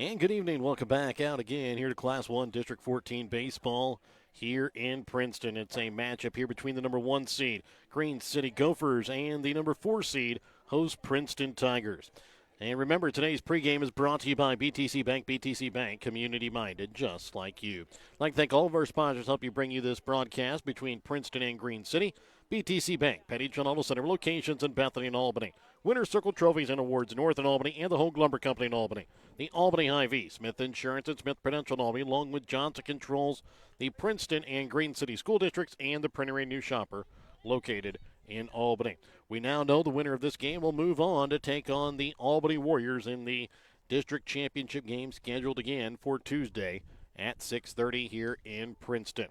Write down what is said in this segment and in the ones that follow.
And good evening. Welcome back out again here to Class 1 District 14 baseball here in Princeton. It's a matchup here between the number 1 seed, Green City Gophers, and the number 4 seed, host Princeton Tigers. And remember, today's pregame is brought to you by BTC Bank. BTC Bank, community-minded, just like you. I'd like to thank all of our sponsors help you bring you this broadcast between Princeton and Green City. BTC Bank, Petty John Auto Center, locations in Bethany and Albany. Winter Circle Trophies and Awards North in Albany, and the Hogue Lumber Company in Albany. The Albany Hy-Vee, Smith Insurance and Smith Prudential in Albany, along with Johnson Controls, the Princeton and Green City School Districts, and the Printer and New Shopper located in Albany. We now know the winner of this game will move on to take on the Albany Warriors in the district championship game scheduled again for Tuesday at 6:30 here in Princeton.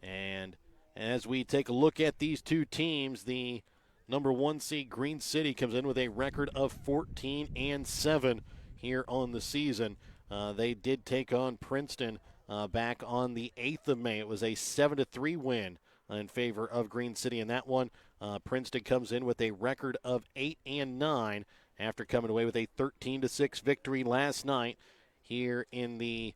And as we take a look at these two teams, the number 1 seed Green City comes in with a record of 14-7 here on the season. They did take on Princeton back on the 8th of May. It was a 7-3 win in favor of Green City in that one. Princeton comes in with a record of 8-9 after coming away with a 13-6 victory last night here in the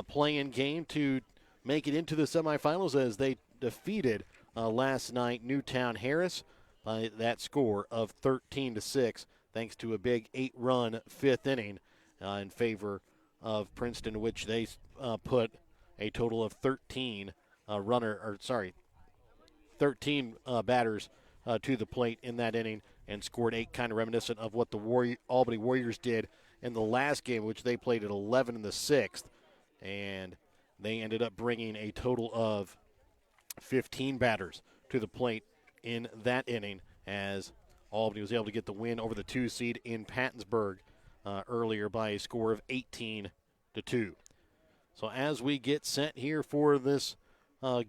play-in game to make it into the semifinals as they defeated last night Newtown Harris by that score of 13-6, thanks to a big 8-run 5th inning in favor of Princeton, which they put a total of 13 batters to the plate in that inning and scored 8, kind of reminiscent of what the Albany Warriors did in the last game, which they played at 11 in the 6th, and they ended up bringing a total of 15 batters to the plate in that inning as Albany was able to get the win over the 2 seed in Pattonsburg earlier by a score of 18-2. So as we get set here for this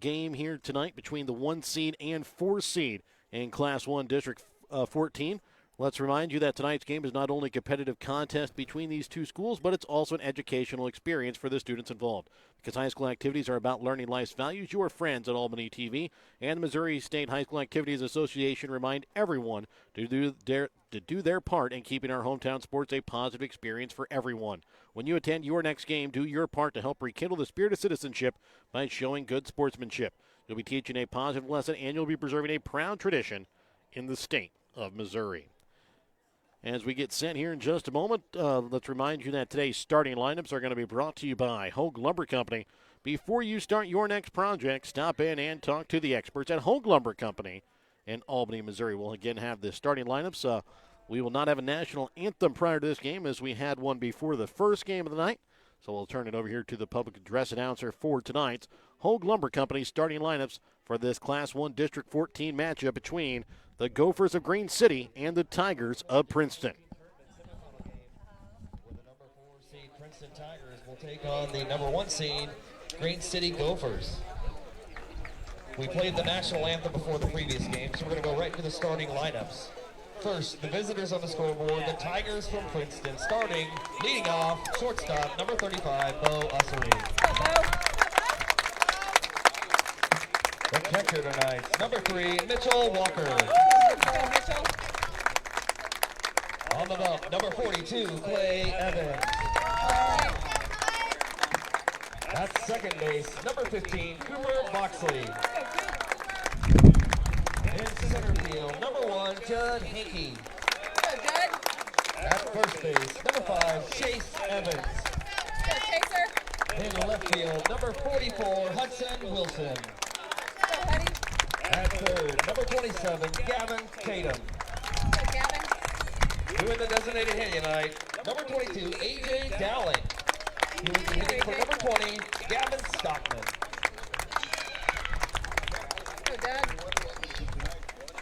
game here tonight between the 1 seed and 4 seed in Class 1 District 14, let's remind you that tonight's game is not only a competitive contest between these two schools, but it's also an educational experience for the students involved. Because high school activities are about learning life's values, your friends at Albany TV and the Missouri State High School Activities Association remind everyone to do their part in keeping our hometown sports a positive experience for everyone. When you attend your next game, do your part to help rekindle the spirit of citizenship by showing good sportsmanship. You'll be teaching a positive lesson, and you'll be preserving a proud tradition in the state of Missouri. As we get set here in just a moment, let's remind you that today's starting lineups are going to be brought to you by Hogue Lumber Company. Before you start your next project, stop in and talk to the experts at Hogue Lumber Company in Albany, Missouri. We'll again have the starting lineups. We will not have a national anthem prior to this game as we had one before the first game of the night. So we'll turn it over here to the public address announcer for tonight's Hogue Lumber Company starting lineups for this Class 1 District 14 matchup between the Gophers of Green City and the Tigers of Princeton. The number 4 seed Princeton Tigers will take on the number 1 seed Green City Gophers. We played the national anthem before the previous game, so we're going to go right to the starting lineups. First, the visitors on the scoreboard, the Tigers from Princeton, starting, leading off, shortstop, number 35, Bo Ussery. The catcher tonight, number 3, Mitchell Walker. On the bump, number 42, Clay Evans. At second base, number 15, Cooper Boxley. In center field, number 1, Judd Hickey. At first base, number 5, Chase Evans. In left field, number 44, Hudson Wilson. At third, number 27, Gavin Tatum. Doing the designated hit tonight, number 22, A.J. Dowling. Doing the hitting for number 20, Gavin Stockman.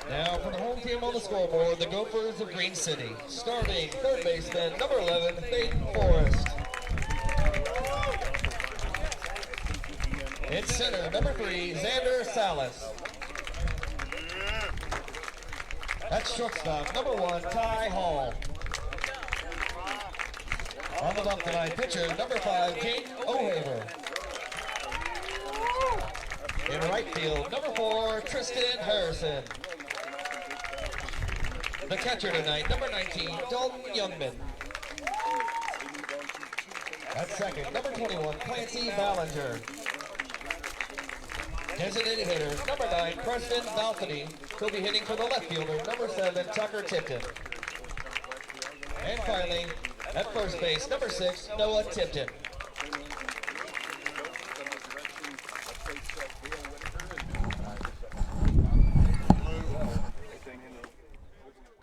Now for the home team on the scoreboard, the Gophers of Green City. Starting third baseman, number 11, Peyton Forrest. In center, number 3, Xander Salas. At shortstop, number 1, Ty Hall. On the bump tonight, pitcher, number 5, Jaden O'Haver. In right field, number 4, Tristan Harrison. The catcher tonight, number 19, Dalton Youngman. At second, number 21, Clancy Ballinger. Designated hitter, number 9, Preston Balcony. He'll be hitting for the left fielder, number 7, Tucker Tipton. And finally, at first base, number 6, Noah Tipton.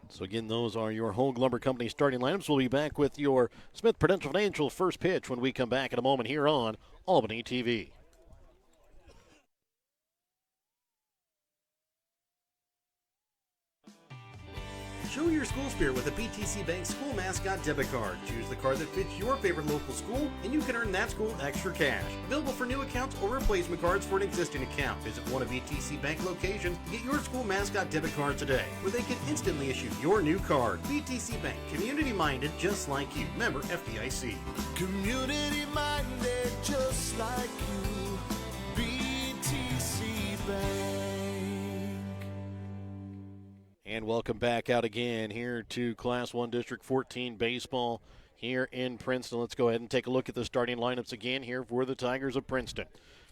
So again, those are your Hogue Lumber Company starting lineups. We'll be back with your Smith Prudential Financial first pitch when we come back in a moment here on Albany TV. Show your school spirit with a BTC Bank school mascot debit card. Choose the card that fits your favorite local school, and you can earn that school extra cash. Available for new accounts or replacement cards for an existing account. Visit one of BTC Bank locations and get your school mascot debit card today, where they can instantly issue your new card. BTC Bank, community-minded just like you. Member FDIC. Community-minded just like you. BTC Bank. And welcome back out again here to Class 1 District 14 baseball here in Princeton. Let's go ahead and take a look at the starting lineups again here for the Tigers of Princeton.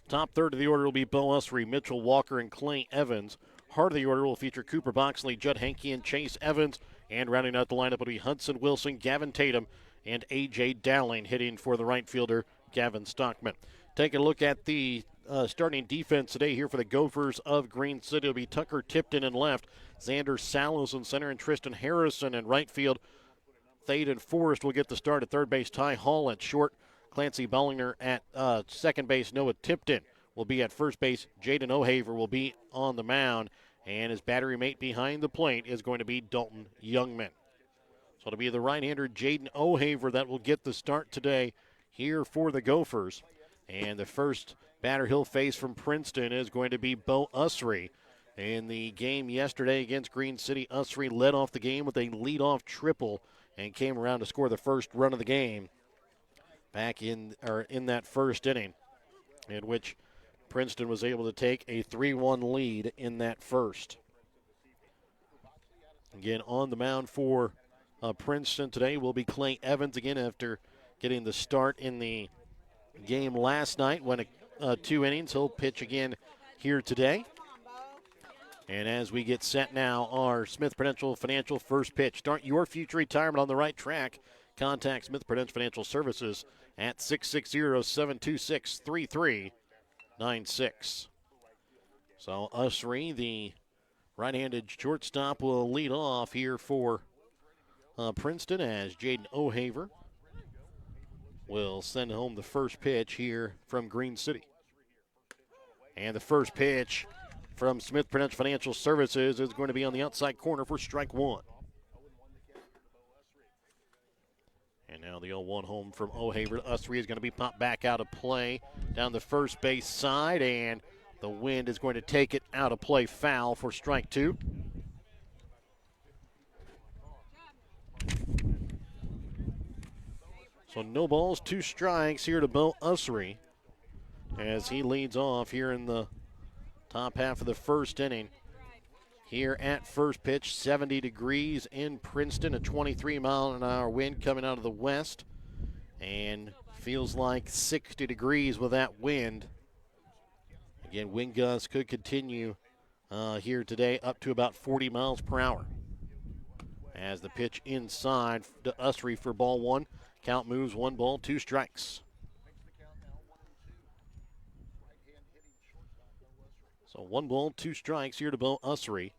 Top third of the order will be Bo Usry, Mitchell Walker, and Clay Evans. Heart of the order will feature Cooper Boxley, Judd Hankey, and Chase Evans. And rounding out the lineup will be Hudson Wilson, Gavin Tatum, and A.J. Dowling hitting for the right fielder, Gavin Stockman. Taking a look at the starting defense today here for the Gophers of Green City. It'll be Tucker Tipton in left, Xander Salos in center, and Tristan Harrison in right field. Thaden Forrest will get the start at third base. Ty Hall at short. Clancy Bollinger at second base. Noah Tipton will be at first base. Jaden O'Haver will be on the mound. And his battery mate behind the plate is going to be Dalton Youngman. So it'll be the right-hander Jaden O'Haver that will get the start today here for the Gophers. And the first batter he'll face from Princeton is going to be Bo Usry. In the game yesterday against Green City, Usry led off the game with a leadoff triple and came around to score the first run of the game back in that first inning, in which Princeton was able to take a 3-1 lead in that first. Again, on the mound for Princeton today will be Clay Evans again after getting the start in the game last night. Went 2 innings. He'll pitch again here today. And as we get set now, our Smith Prudential Financial first pitch. Start your future retirement on the right track. Contact Smith Prudential Financial Services at 660-726-3396. So Usry, the right-handed shortstop, will lead off here for Princeton as Jaden O'Haver will send home the first pitch here from Green City. And the first pitch from Smith Prudential Financial Services is going to be on the outside corner for strike one. And now the 0-1 home from O'Haver. Usry is going to be popped back out of play down the first base side, and the wind is going to take it out of play, foul for strike two. So no balls, 2 strikes here to Bo Usry as he leads off here in the top half of the first inning. Here at first pitch, 70 degrees in Princeton, a 23-mile-an-hour wind coming out of the west, and feels like 60 degrees with that wind. Again, wind gusts could continue here today up to about 40 miles per hour. As the pitch inside to Usry for ball one. Count moves 1 ball, 2 strikes. So 1 ball, 2 strikes here to Bo Usry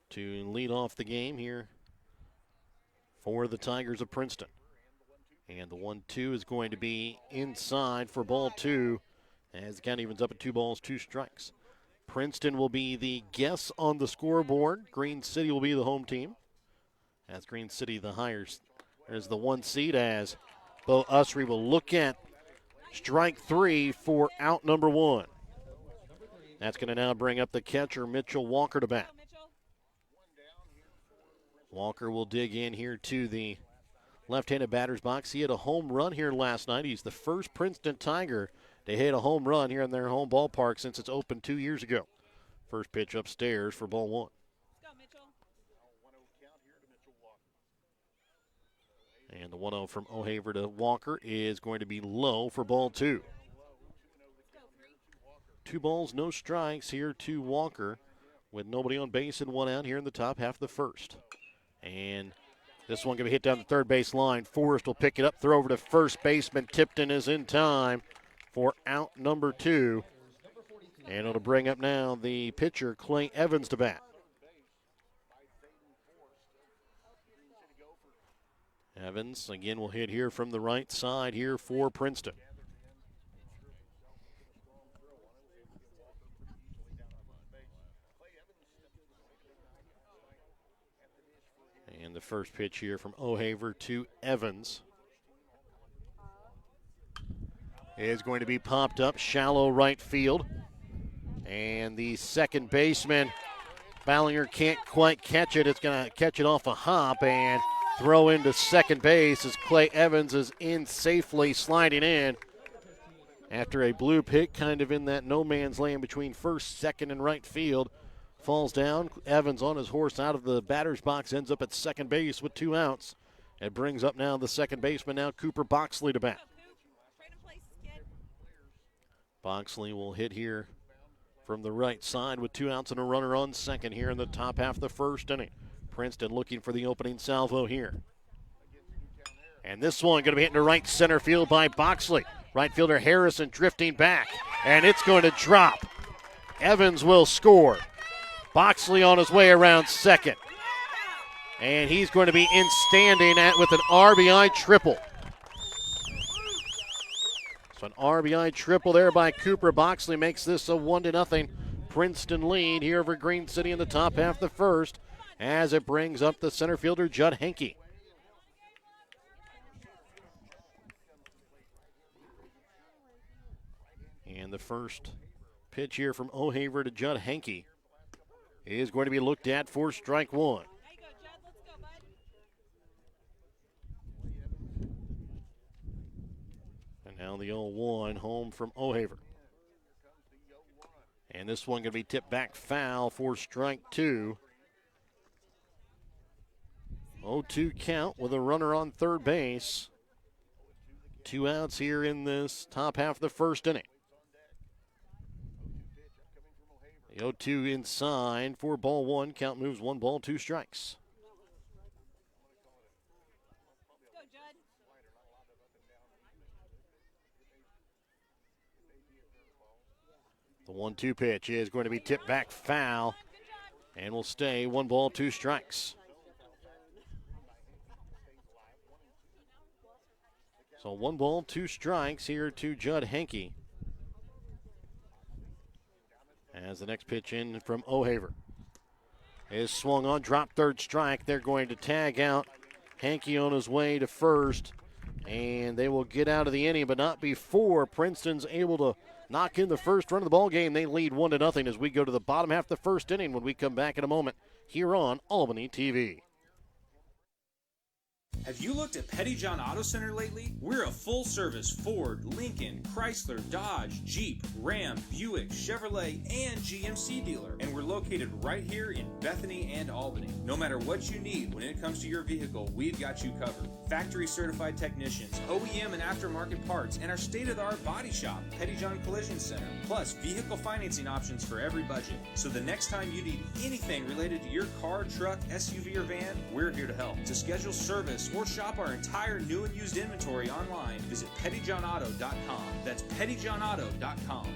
to lead off the game here for the Tigers of Princeton. And the 1-2 is going to be inside for ball 2 as the count evens up at 2 balls, 2 strikes. Princeton will be the guess on the scoreboard. Green City will be the home team. As Green City the higher, there's the 1 seed as Bo Usry will look at strike 3 for out number 1. That's going to now bring up the catcher, Mitchell Walker, to bat. Walker will dig in here to the left-handed batter's box. He had a home run here last night. He's the first Princeton Tiger to hit a home run here in their home ballpark since it's opened 2 years ago. First pitch upstairs for ball 1. And the 1-0 from O'Haver to Walker is going to be low for ball 2. 2 balls, no strikes here to Walker with nobody on base and 1 out here in the top half of the first. And this one going to be hit down the third base line. Forrest will pick it up, throw over to first baseman. Tipton is in time for out number 2. And it'll bring up now the pitcher, Clay Evans, to bat. Evans again will hit here from the right side here for Princeton. And the first pitch here from O'Haver to Evans is going to be popped up shallow right field. And the second baseman, Ballinger, can't quite catch it. It's going to catch it off a hop and throw into second base as Clay Evans is in safely, sliding in after a bloop hit kind of in that no man's land between first, second, and right field. Falls down. Evans on his horse out of the batter's box, ends up at second base with 2 outs. It brings up now the second baseman, now Cooper Boxley, to bat. Boxley will hit here from the right side with 2 outs and a runner on second here in the top half of the first inning. Princeton looking for the opening salvo here. And this one going to be hit into right center field by Boxley. Right fielder Harrison drifting back, and it's going to drop. Evans will score. Boxley on his way around second. And he's going to be in standing with an RBI triple. So an RBI triple there by Cooper Boxley makes this a 1-0 Princeton lead here over Green City in the top half of the first, as it brings up the center fielder Judd Henke. And the first pitch here from O'Haver to Judd Henke is going to be looked at for strike 1. And now the 0-1 home from O'Haver. And this one going to be tipped back foul for strike 2. 0-2 count with a runner on third base. 2 outs here in this top half of the first inning. The 0-2 inside for ball 1. Count moves 1 ball, 2 strikes. The 1-2 pitch is going to be tipped back foul and will stay 1 ball, 2 strikes. So 1 ball, 2 strikes here to Judd Henke. As the next pitch in from O'Haver is swung on, drop third strike. They're going to tag out Henke on his way to first, and they will get out of the inning, but not before Princeton's able to knock in the first run of the ball game. They lead 1-0 as we go to the bottom half of the first inning when we come back in a moment here on Albany TV. Have you looked at Petty John Auto Center lately? We're a full-service Ford, Lincoln, Chrysler, Dodge, Jeep, Ram, Buick, Chevrolet, and GMC dealer. And we're located right here in Bethany and Albany. No matter what you need when it comes to your vehicle, we've got you covered. Factory-certified technicians, OEM and aftermarket parts, and our state-of-the-art body shop, Petty John Collision Center. Plus, vehicle financing options for every budget. So the next time you need anything related to your car, truck, SUV, or van, we're here to help. To schedule service or shop our entire new and used inventory online, visit pettyjohnauto.com. That's pettyjohnauto.com.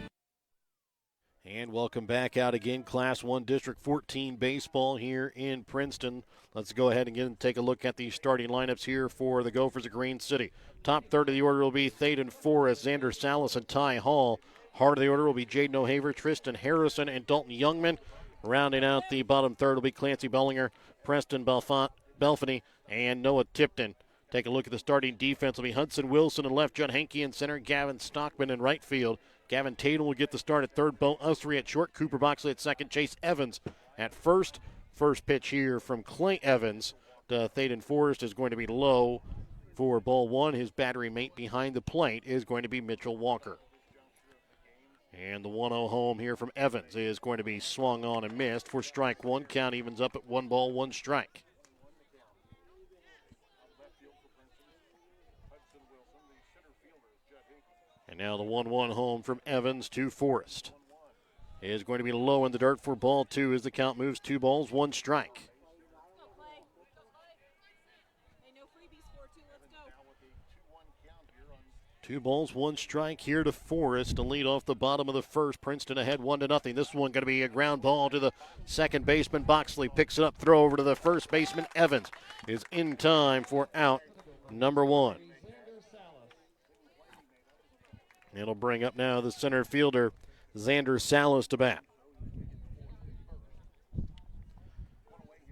And welcome back out again, Class 1 District 14 baseball here in Princeton. Let's go ahead and take a look at the starting lineups here for the Gophers of Green City. Top third of the order will be Thaden Forrest, Xander Salas, and Ty Hall. Heart of the order will be Jaden O'Haver, Tristan Harrison, and Dalton Youngman. Rounding out the bottom third will be Clancy Bellinger, Preston Belfany, and Noah Tipton. Take a look at the starting defense. Will be Hudson Wilson in left, Judd Henke in center, Gavin Stockman in right field. Gavin Tatum will get the start at third, Bo Usry at short, Cooper Boxley at second, Chase Evans at first. First pitch here from Clay Evans to Thaden Forrest is going to be low for ball 1. His battery mate behind the plate is going to be Mitchell Walker. And the 1-0 home here from Evans is going to be swung on and missed for strike 1. Count evens up at 1 ball, 1 strike. now the 1-1 home from Evans to Forrest. It is going to be low in the dirt for ball 2 as the count moves 2 balls, 1 strike. 2 balls, 1 strike here to Forrest to lead off the bottom of the first. Princeton ahead 1-0. This one going to be a ground ball to the second baseman. Boxley picks it up, throw over to the first baseman. Evans is in time for out number 1. It'll bring up now the center fielder, Xander Salas, to bat.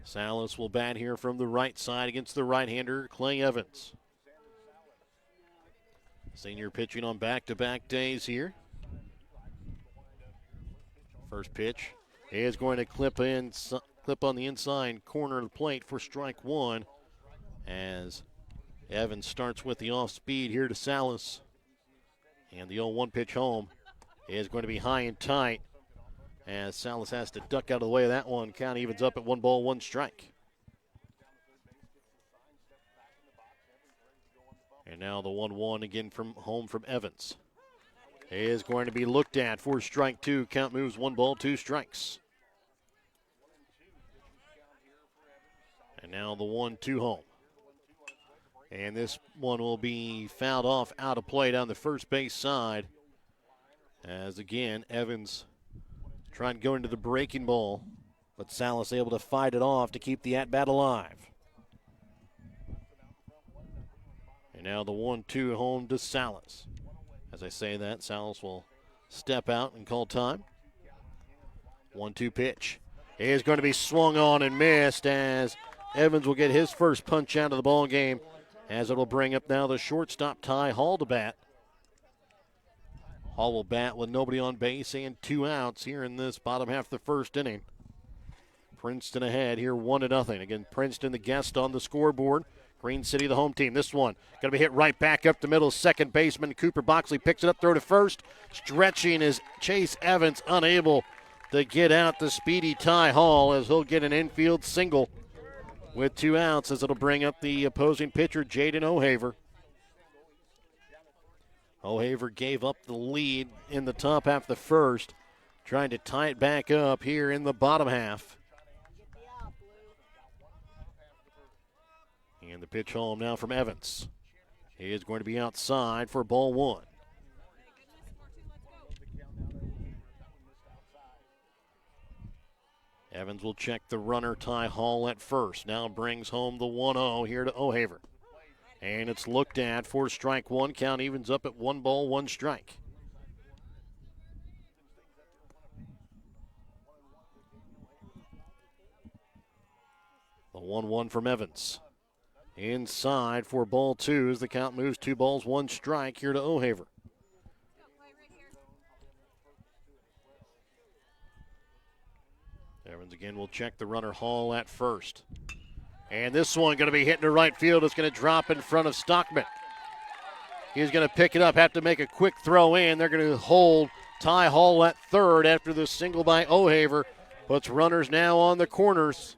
Salas will bat here from the right side against the right-hander, Clay Evans. Senior pitching on back-to-back days here. First pitch is going to clip on the inside corner of the plate for strike 1 as Evans starts with the off-speed here to Salas. And the 0-1 pitch home is going to be high and tight as Salas has to duck out of the way of that one. Count evens up at 1 ball, 1 strike. And now the 1-1 again from home from Evans is going to be looked at for strike 2. Count moves 1 ball, 2 strikes. And now the 1-2 home. And this one will be fouled off out of play down the first base side. As again, Evans trying to go into the breaking ball, but Salas able to fight it off to keep the at-bat alive. And now the 1-2 home to Salas. As I say that, Salas will step out and call time. 1-2 pitch is going to be swung on and missed as Evans will get his first punch out of the ball game, as it'll bring up now the shortstop Ty Hall to bat. Hall will bat with nobody on base and 2 outs here in this bottom half of the first inning. Princeton ahead here 1-0. Again, Princeton the guest on the scoreboard. Green City the home team. This one going to be hit right back up the middle. Second baseman Cooper Boxley picks it up, throw to first. Stretching is Chase Evans, unable to get out the speedy Ty Hall as he'll get an infield single with 2 outs as it'll bring up the opposing pitcher, Jaden O'Haver. O'Haver gave up the lead in the top half of the first, trying to tie it back up here in the bottom half. And the pitch home now from Evans. He is going to be outside for ball 1. Evans will check the runner, Ty Hall, at first. Now brings home the 1-0 here to O'Haver. And it's looked at for strike 1. Count evens up at 1 ball, 1 strike. The 1-1 from Evans. Inside for ball 2 as the count moves 2 balls, 1 strike here to O'Haver. Evans again will check the runner, Hall, at first. And this one going to be hitting to right field. It's going to drop in front of Stockman. He's going to pick it up, have to make a quick throw in. They're going to hold Ty Hall at third after the single by O'Haver. Puts runners now on the corners.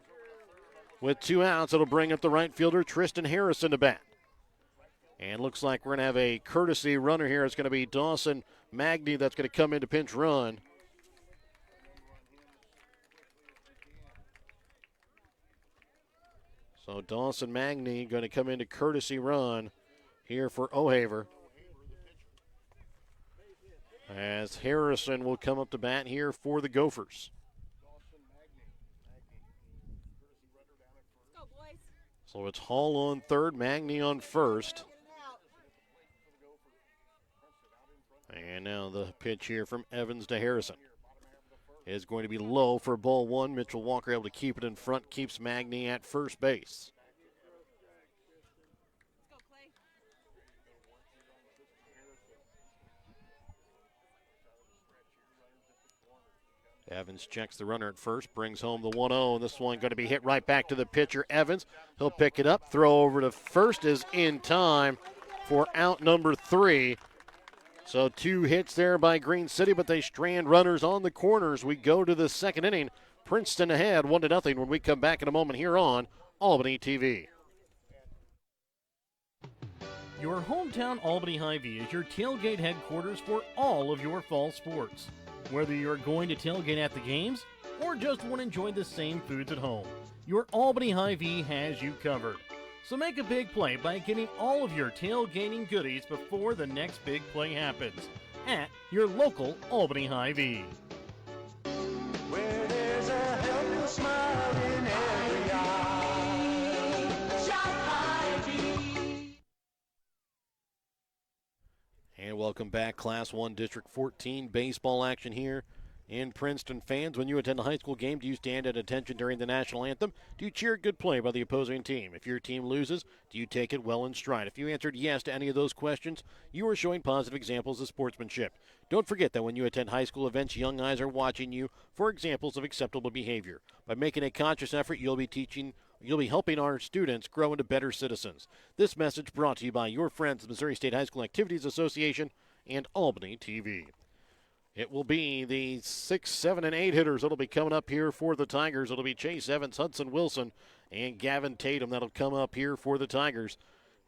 With 2 outs, it'll bring up the right fielder, Tristan Harrison, to bat. And looks like we're going to have a courtesy runner here. It's going to be Dawson Magny that's going to come in to pinch run. So Dawson Magny going to come into courtesy run here for O'Haver. As Harrison will come up to bat here for the Gophers. So it's Hall on third, Magny on first. And now the pitch here from Evans to Harrison is going to be low for ball 1. Mitchell Walker able to keep it in front, keeps Magny at first base. Evans checks the runner at first, brings home the 1-0, and this one going to be hit right back to the pitcher, Evans. He'll pick it up, throw over to first is in time for out number 3. So 2 hits there by Green City, but they strand runners on the corners. We go to the second inning. Princeton ahead 1-0 when we come back in a moment here on Albany TV. Your hometown Albany Hy-Vee is your tailgate headquarters for all of your fall sports. Whether you're going to tailgate at the games or just want to enjoy the same foods at home, your Albany Hy-Vee has you covered. So make a big play by getting all of your tailgating goodies before the next big play happens at your local Albany Hy-Vee. Where there's a helpless smile in every eye. Shop Hy-Vee. And welcome back, Class 1 District 14 baseball action here in Princeton. Fans, when you attend a high school game, do you stand at attention during the national anthem? Do you cheer good play by the opposing team? If your team loses, do you take it well in stride? If you answered yes to any of those questions, you are showing positive examples of sportsmanship. Don't forget that when you attend high school events, young eyes are watching you for examples of acceptable behavior. By making a conscious effort, you'll be helping our students grow into better citizens. This message brought to you by your friends, the Missouri State High School Activities Association and Albany TV. It will be the 6, 7, and 8 hitters that'll be coming up here for the Tigers. It'll be Chase Evans, Hudson Wilson, and Gavin Tatum that'll come up here for the Tigers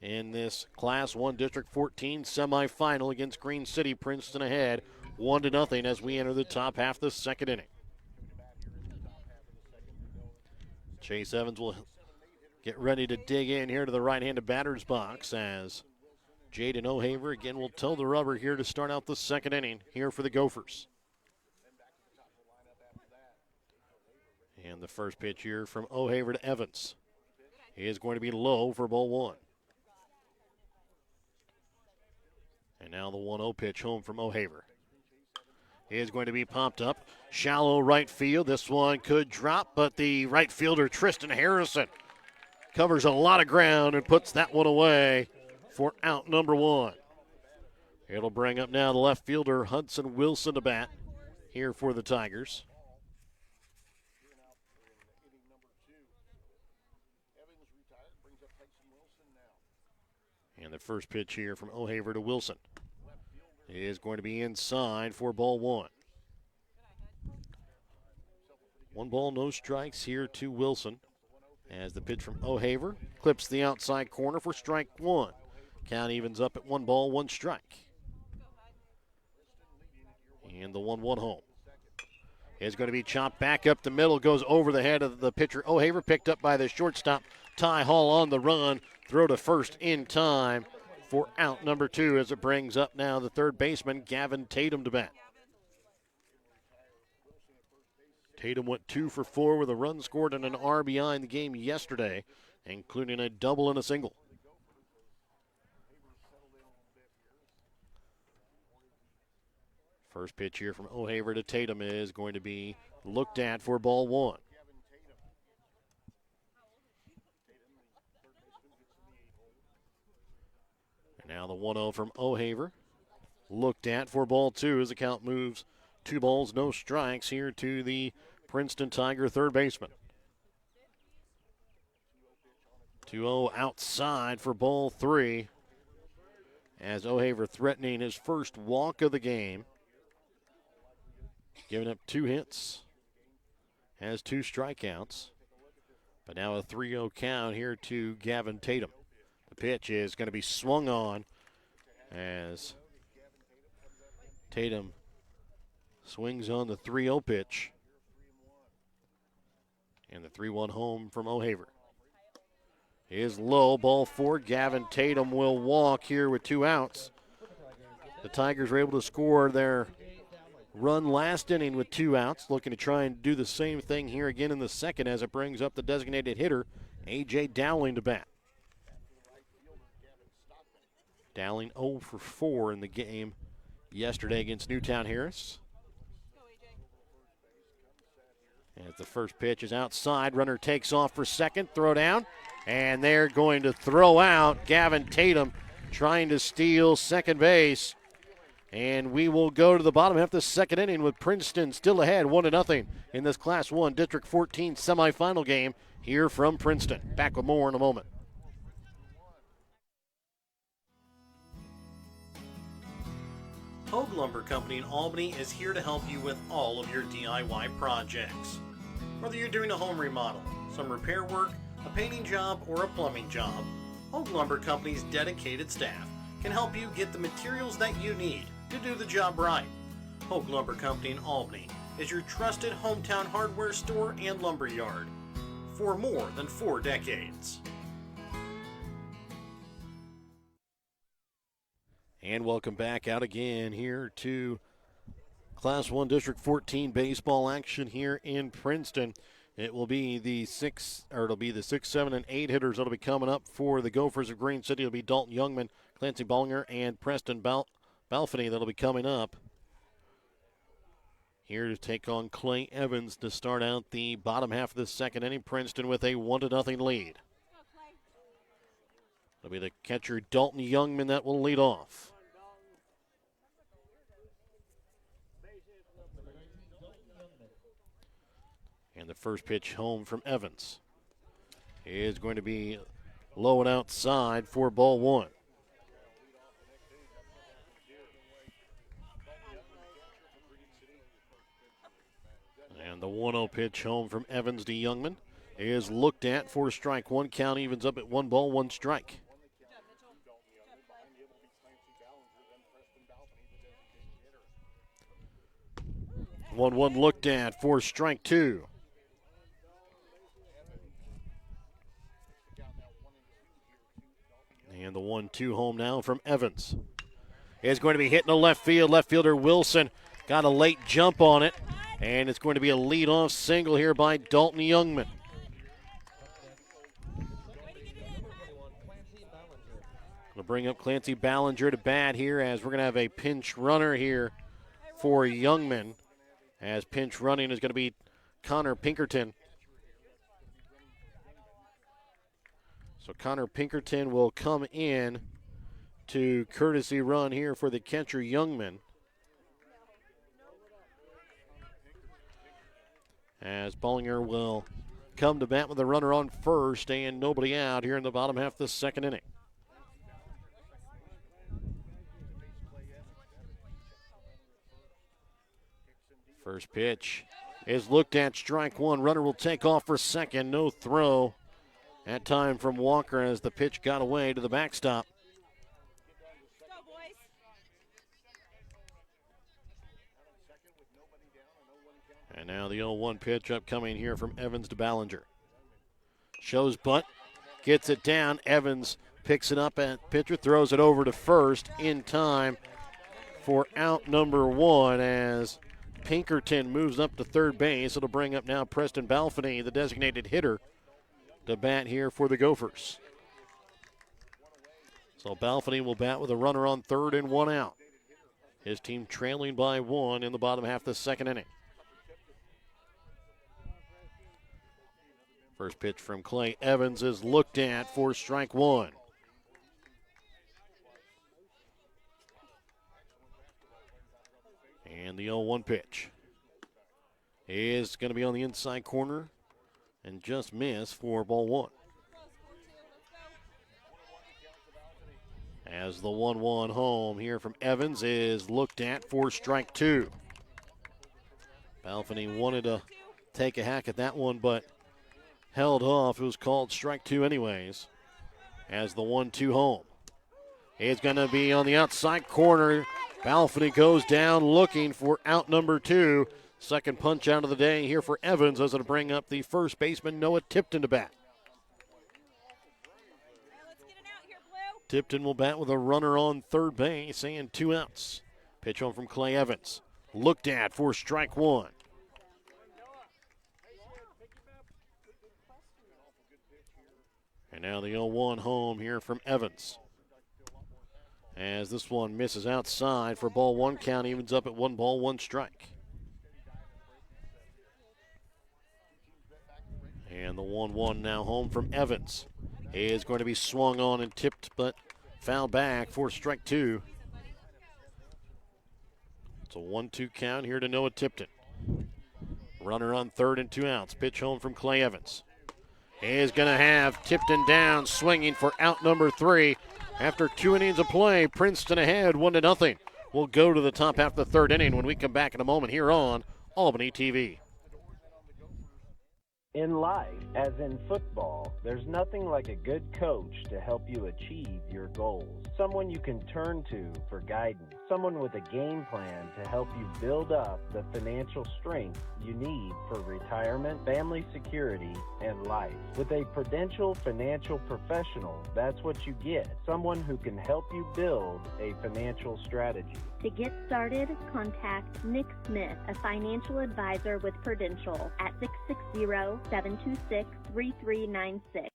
in this Class 1 District 14 semifinal against Green City. Princeton ahead 1-0 as we enter the top half of the second inning. Chase Evans will get ready to dig in here to the right-handed batter's box as Jaden O'Haver again will toe the rubber here to start out the second inning here for the Gophers. And the first pitch here from O'Haver to Evans is going to be low for ball one. And now the 1-0 pitch home from O'Haver is going to be popped up. Shallow right field. This one could drop, but the right fielder, Tristan Harrison, covers a lot of ground and puts that one away for out number one. It'll bring up now the left fielder, Hudson Wilson, to bat here for the Tigers. And the first pitch here from O'Haver to Wilson is going to be inside for ball one. 1 ball, no strikes here to Wilson as the pitch from O'Haver clips the outside corner for strike one. Count evens up at 1 ball, 1 strike. And the 1-1 home is going to be chopped back up the middle, goes over the head of the pitcher. O'Haver picked up by the shortstop, Ty Hall on the run. Throw to first in time for out number 2 as it brings up now the third baseman, Gavin Tatum, to bat. Tatum went 2 for 4 with a run scored and an RBI in the game yesterday, including a double and a single. First pitch here from O'Haver to Tatum is going to be looked at for ball one. And now the 1-0 from O'Haver looked at for ball two as the count moves 2 balls, no strikes here to the Princeton Tiger third baseman. 2-0 outside for ball three as O'Haver threatening his first walk of the game. Giving up 2 hits, has 2 strikeouts, but now a 3-0 count here to Gavin Tatum. The pitch is going to be swung on as Tatum swings on the 3-0 pitch. And the 3-1 home from O'Haver is low. Ball 4. Gavin Tatum will walk here with 2 outs. The Tigers were able to score their run last inning with 2 outs. Looking to try and do the same thing here again in the second as it brings up the designated hitter, A.J. Dowling, to bat. Dowling 0 for 4 in the game yesterday against Newtown Harris. As the first pitch is outside, runner takes off for second, throw down, and they're going to throw out Gavin Tatum trying to steal second base. And we will go to the bottom half of the second inning with Princeton still ahead 1-0 in this Class 1 District 14 semifinal game here from Princeton. Back with more in a moment. Hogue Lumber Company in Albany is here to help you with all of your DIY projects. Whether you're doing a home remodel, some repair work, a painting job, or a plumbing job, Hogue Lumber Company's dedicated staff can help you get the materials that you need to do the job right. Hogue Lumber Company in Albany is your trusted hometown hardware store and lumber yard for more than 4 decades. And welcome back out again here to Class 1 District 14 baseball action here in Princeton. It will be the 6, 7, and 8 hitters that'll be coming up for the Gophers of Green City. It'll be Dalton Youngman, Clancy Bollinger, and Preston Balfany that'll be coming up here to take on Clay Evans to start out the bottom half of the second inning. Princeton with a 1-0 lead. It'll be the catcher Dalton Youngman that will lead off. And the first pitch home from Evans is going to be low and outside for ball 1. And the 1-0 pitch home from Evans to Youngman is looked at for strike 1. Count evens up at 1 ball, 1 strike. 1-1 looked at for strike 2. And the 1-2 home now from Evans is going to be hitting the left field. Left fielder Wilson got a late jump on it, and it's going to be a leadoff single here by Dalton Youngman. We'll bring up Clancy Ballinger to bat here as we're going to have a pinch runner here for Youngman, as pinch running is going to be Connor Pinkerton. So Connor Pinkerton will come in to courtesy run here for the catcher Youngman, as Bollinger will come to bat with a runner on first and nobody out here in the bottom half of the second inning. First pitch is looked at, strike 1. Runner will take off for second. No throw that time from Walker as the pitch got away to the backstop. And now the 0-1 pitch upcoming here from Evans to Ballinger. Shows bunt, gets it down. Evans picks it up at pitcher, throws it over to first in time for out number 1 as Pinkerton moves up to third base. It'll bring up now Preston Balfany, the designated hitter, to bat here for the Gophers. So Balfany will bat with a runner on third and 1 out. His team trailing by 1 in the bottom half of the second inning. First pitch from Clay Evans is looked at for strike 1. And the 0-1 pitch is going to be on the inside corner and just miss for ball 1. As the 1-1 home here from Evans is looked at for strike 2. Balfany wanted to take a hack at that one, but held off. It was called strike 2 anyways. As the 1-2 home is going to be on the outside corner. Balfany goes down looking for out number 2. Second punch out of the day here for Evans as it'll bring up the first baseman Noah Tipton to bat. Tipton will bat with a runner on third base and 2 outs. Pitch home from Clay Evans. Looked at for strike 1. And now the 0-1 home here from Evans, as this one misses outside for ball 1. Count evens up at 1 ball, 1 strike. And the 1-1 now home from Evans is going to be swung on and tipped, but fouled back for strike 2. It's a 1-2 count here to Noah Tipton. Runner on third and 2 outs. Pitch home from Clay Evans is going to have Tipton down, swinging for out number 3. After 2 innings of play, Princeton ahead 1-0. We'll go to the top half of the third inning when we come back in a moment here on Albany TV. In life, as in football, there's nothing like a good coach to help you achieve your goals. Someone you can turn to for guidance. Someone with a game plan to help you build up the financial strength you need for retirement, family security, and life. With a Prudential financial professional, that's what you get. Someone who can help you build a financial strategy. To get started, contact Nick Smith, a financial advisor with Prudential at 660-726-3396.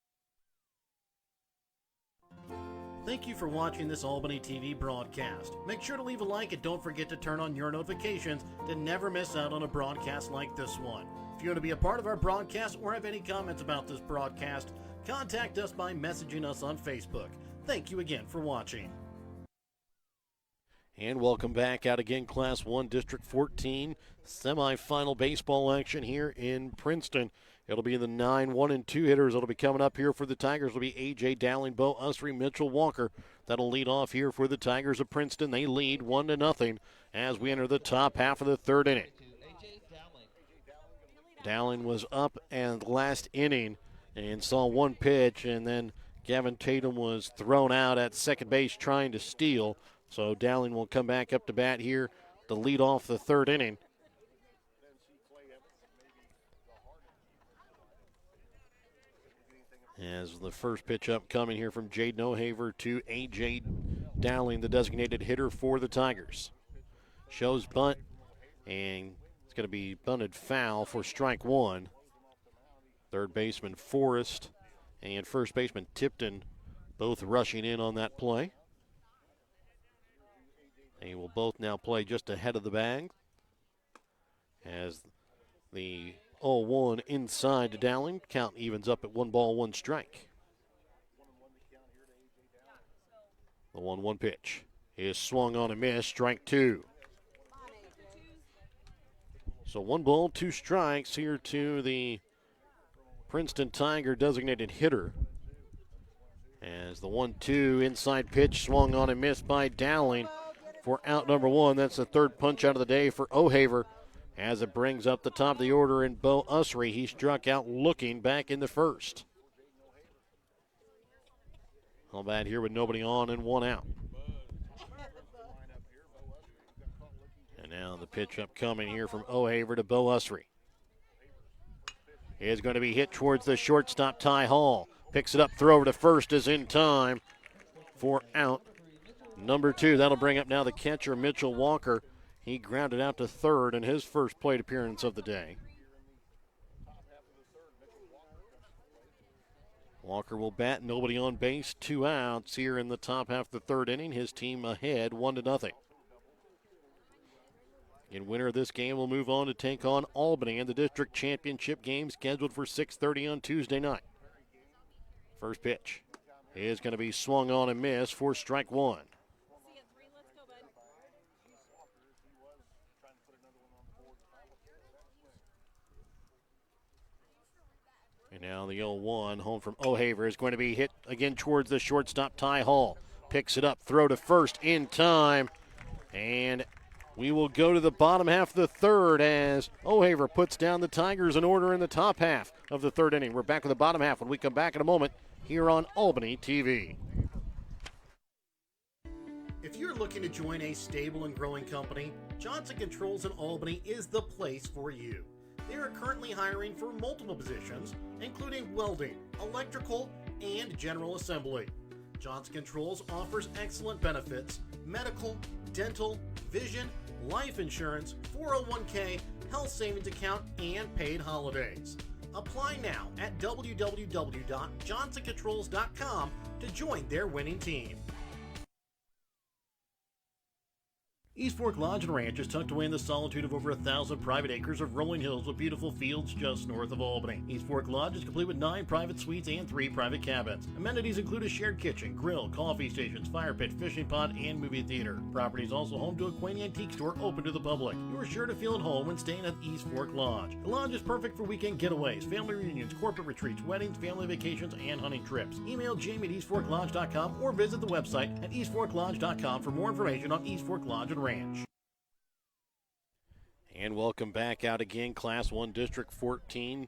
Thank you for watching this Albany TV broadcast. Make sure to leave a like and don't forget to turn on your notifications to never miss out on a broadcast like this one. If you want to be a part of our broadcast or have any comments about this broadcast, contact us by messaging us on Facebook. Thank you again for watching. And welcome back out again, Class 1 District 14 semifinal baseball action here in Princeton. It'll be the 9, 1, and 2 hitters that'll be coming up here for the Tigers. It'll be A.J. Dowling, Bo Usry, Mitchell Walker. That'll lead off here for the Tigers of Princeton. They lead 1-0 as we enter the top half of the third inning. Dowling was up and last inning and saw one pitch, and then Gavin Tatum was thrown out at second base trying to steal. So Dowling will come back up to bat here to lead off the third inning. As the first pitch up coming here from Jaden O'Haver to A.J. Dowling, the designated hitter for the Tigers. Shows bunt, and it's going to be bunted foul for strike one. Third baseman Forrest and first baseman Tipton both rushing in on that play. They will both now play just ahead of the bag as the 0-1 inside to Dowling. Count evens up at 1 ball, 1 strike. The 1-1 pitch is swung on and missed, strike 2. So 1 ball, 2 strikes here to the Princeton Tiger designated hitter. As the 1-2 inside pitch swung on and missed by Dowling for out number 1. That's the third punch out of the day for O'Haver as it brings up the top of the order in Bo Usry. He struck out looking back in the first. All bat here with nobody on and 1 out. And now the pitch up coming here from O'Haver to Bo Usry. Is going to be hit towards the shortstop, Ty Hall. Picks it up, throw over to first is in time for out number 2. That'll bring up now the catcher, Mitchell Walker. He grounded out to third in his first plate appearance of the day. Walker will bat, nobody on base, 2 outs here in the top half of the third inning. His team ahead 1-0. In winner of this game will move on to take on Albany in the district championship game scheduled for 6:30 on Tuesday night. First pitch is going to be swung on and missed for strike 1. And now the 0-1 home from O'Haver is going to be hit again towards the shortstop, Ty Hall. Picks it up, throw to first in time. And we will go to the bottom half of the third as O'Haver puts down the Tigers in order in the top half of the third inning. We're back with the bottom half when we come back in a moment here on Albany TV. If you're looking to join a stable and growing company, Johnson Controls in Albany is the place for you. They are currently hiring for multiple positions, including welding, electrical, and general assembly. Johnson Controls offers excellent benefits: medical, dental, vision, life insurance, 401k, health savings account, and paid holidays. Apply now at www.johnsoncontrols.com to join their winning team. East Fork Lodge and Ranch is tucked away in the solitude of over 1,000 private acres of rolling hills with beautiful fields just north of Albany. East Fork Lodge is complete with 9 private suites and 3 private cabins. Amenities include a shared kitchen, grill, coffee stations, fire pit, fishing pond, and movie theater. Property is also home to a quaint antique store open to the public. You are sure to feel at home when staying at East Fork Lodge. The lodge is perfect for weekend getaways, family reunions, corporate retreats, weddings, family vacations, and hunting trips. Email Jamie at eastforklodge.com or visit the website at eastforklodge.com for more information on East Fork Lodge and Ranch. And welcome back out again, Class 1 District 14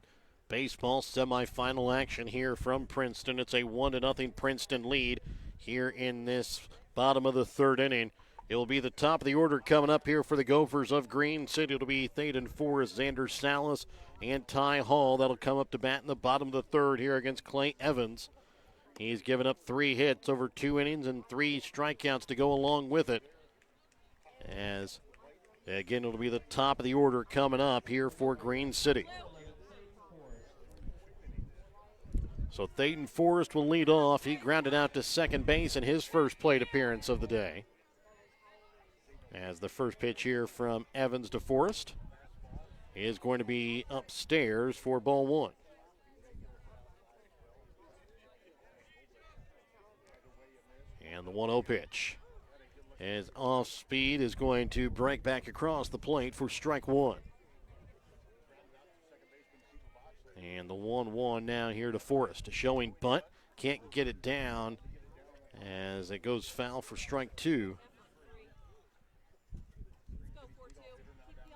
Baseball semifinal action here from Princeton. It's a 1-0 Princeton lead here in this bottom of the third inning. It will be the top of the order coming up here for the Gophers of Green City. It'll be Thaden Forrest, Xander Salas, and Ty Hall. That'll come up to bat in the bottom of the third here against Clay Evans. He's given up 3 hits over 2 innings and 3 strikeouts to go along with it. As, again, it'll be the top of the order coming up here for Green City. So Thaden Forrest will lead off. He grounded out to second base in his first plate appearance of the day. As the first pitch here from Evans to Forrest is going to be upstairs for ball 1. And the 1-0 pitch. As off speed is going to break back across the plate for strike 1. And the 1-1 now here to Forrest. Showing bunt. Can't get it down as it goes foul for strike 2.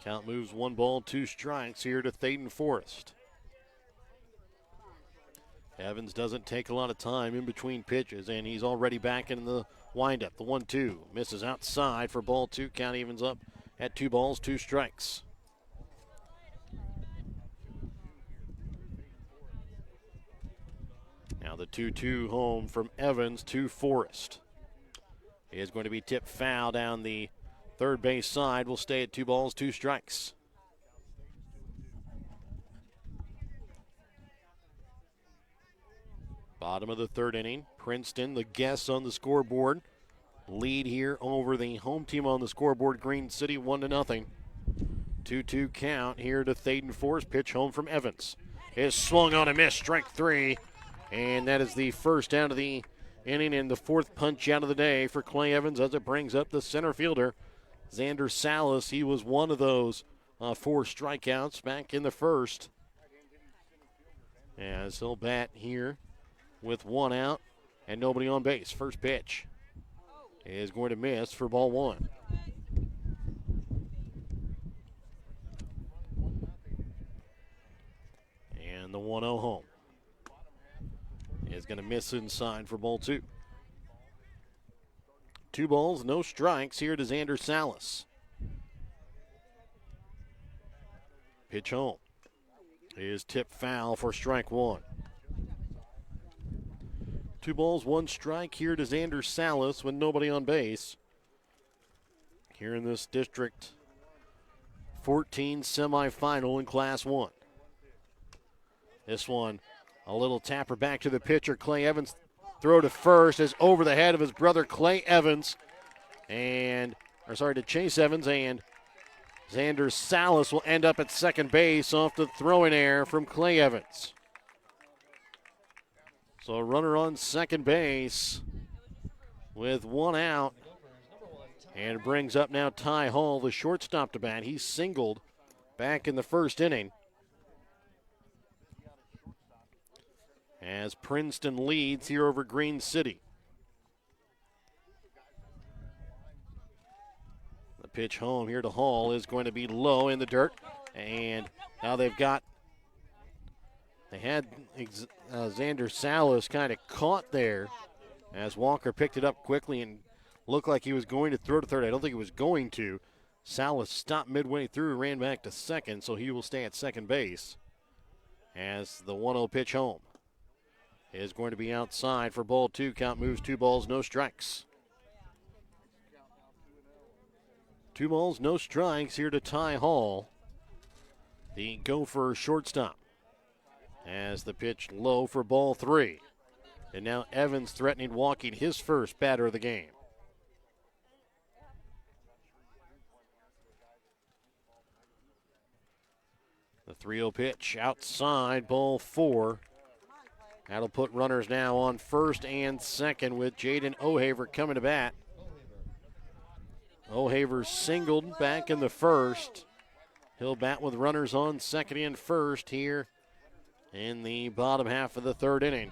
Count moves 1 ball, 2 strikes here to Thaden Forrest. Evans doesn't take a lot of time in between pitches, and he's already back in the windup. The 1-2 misses outside for ball 2. Count evens up at 2 balls, 2 strikes. Now the 2-2 home from Evans to Forrest. He is going to be tipped foul down the third base side. Will stay at 2 balls, 2 strikes. Bottom of the third inning. Princeton, the guests on the scoreboard. Lead here over the home team on the scoreboard, Green City, 1-0. 2-2 count here to Thaden Forrest. Pitch home from Evans. Is swung on a miss, strike 3. And that is the first out of the inning and the 4th punch out of the day for Clay Evans as it brings up the center fielder, Xander Salas. He was one of those 4 strikeouts back in the first. As he'll bat here with 1 out and nobody on base. First pitch is going to miss for ball 1. And the 1-0 home is going to miss inside for ball 2. 2 balls, no strikes here to Xander Salas. Pitch home is tipped foul for strike 1. 2 balls, 1 strike here to Xander Salas with nobody on base. Here in this District 14 semifinal in Class 1. This one, a little tapper back to the pitcher. Clay Evans throw to first is over the head of his brother Clay Evans. To Chase Evans, and Xander Salas will end up at second base off the throwing error from Clay Evans. So a runner on second base with 1 out. And brings up now Ty Hall, the shortstop, to bat. He singled back in the first inning. As Princeton leads here over Green City. The pitch home here to Hall is going to be low in the dirt. And now they had Xander Salas kind of caught there as Walker picked it up quickly and looked like he was going to throw to third. I don't think he was going to. Salas stopped midway through, ran back to second, so he will stay at second base as the 1-0 pitch home is going to be outside for ball 2. Count moves 2 balls, no strikes. 2 balls, no strikes here to Ty Hall, the Gopher shortstop. As the pitch low for ball 3. And now Evans threatening walking his first batter of the game. The 3-0 pitch outside, ball 4. That'll put runners now on first and second with Jaden O'Haver coming to bat. O'Haver singled back in the first. He'll bat with runners on second and first here in the bottom half of the third inning.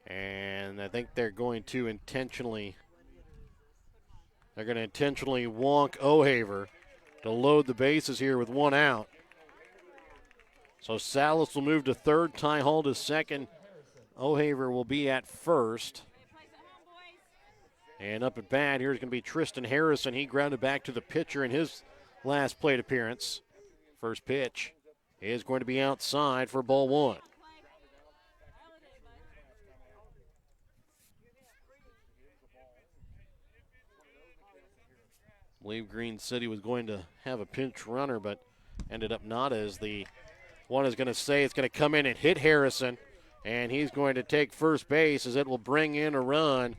And I think they're going to intentionally They're going to intentionally wonk O'Haver to load the bases here with one out. So Salas will move to third, Ty Hall to second. O'Haver will be at first. And up at bat, here's going to be Tristan Harrison. He grounded back to the pitcher in his last plate appearance. First pitch is going to be outside for ball one. I believe Green City was going to have a pinch runner, but ended up not, as the one is going to say it's going to come in and hit Harrison, and he's going to take first base as it will bring in a run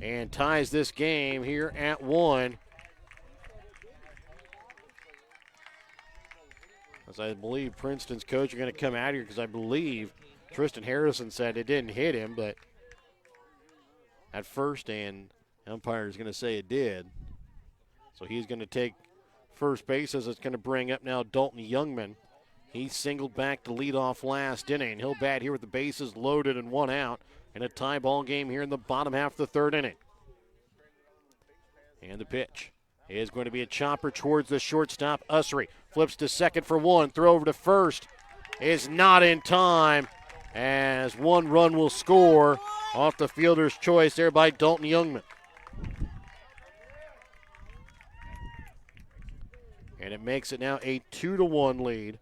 and ties this game here at 1. As I believe Princeton's coach are going to come out here, because I believe Tristan Harrison said it didn't hit him, but at first, and umpire is going to say it did. So he's going to take first base, as it's going to bring up now Dalton Youngman. He singled back to lead off last inning. He'll bat here with the bases loaded and one out in a tie ball game here in the bottom half of the third inning. And the pitch is going to be a chopper towards the shortstop. Ussery flips to second for one. Throw over to first is not in time, as one run will score off the fielder's choice there by Dalton Youngman. And it makes it now a 2-1 lead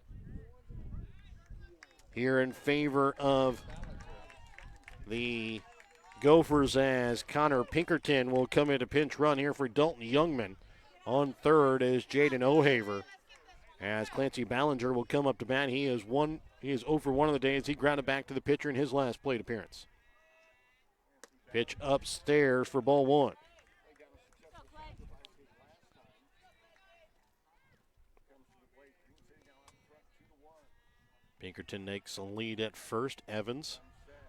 here in favor of the Gophers, as Connor Pinkerton will come in to pinch run here for Dalton Youngman. On third is Jaden O'Haver, as Clancy Ballinger will come up to bat. He is 0 for 1 of the days. He grounded back to the pitcher in his last plate appearance. Pitch upstairs for ball one. Pinkerton takes a lead at first. Evans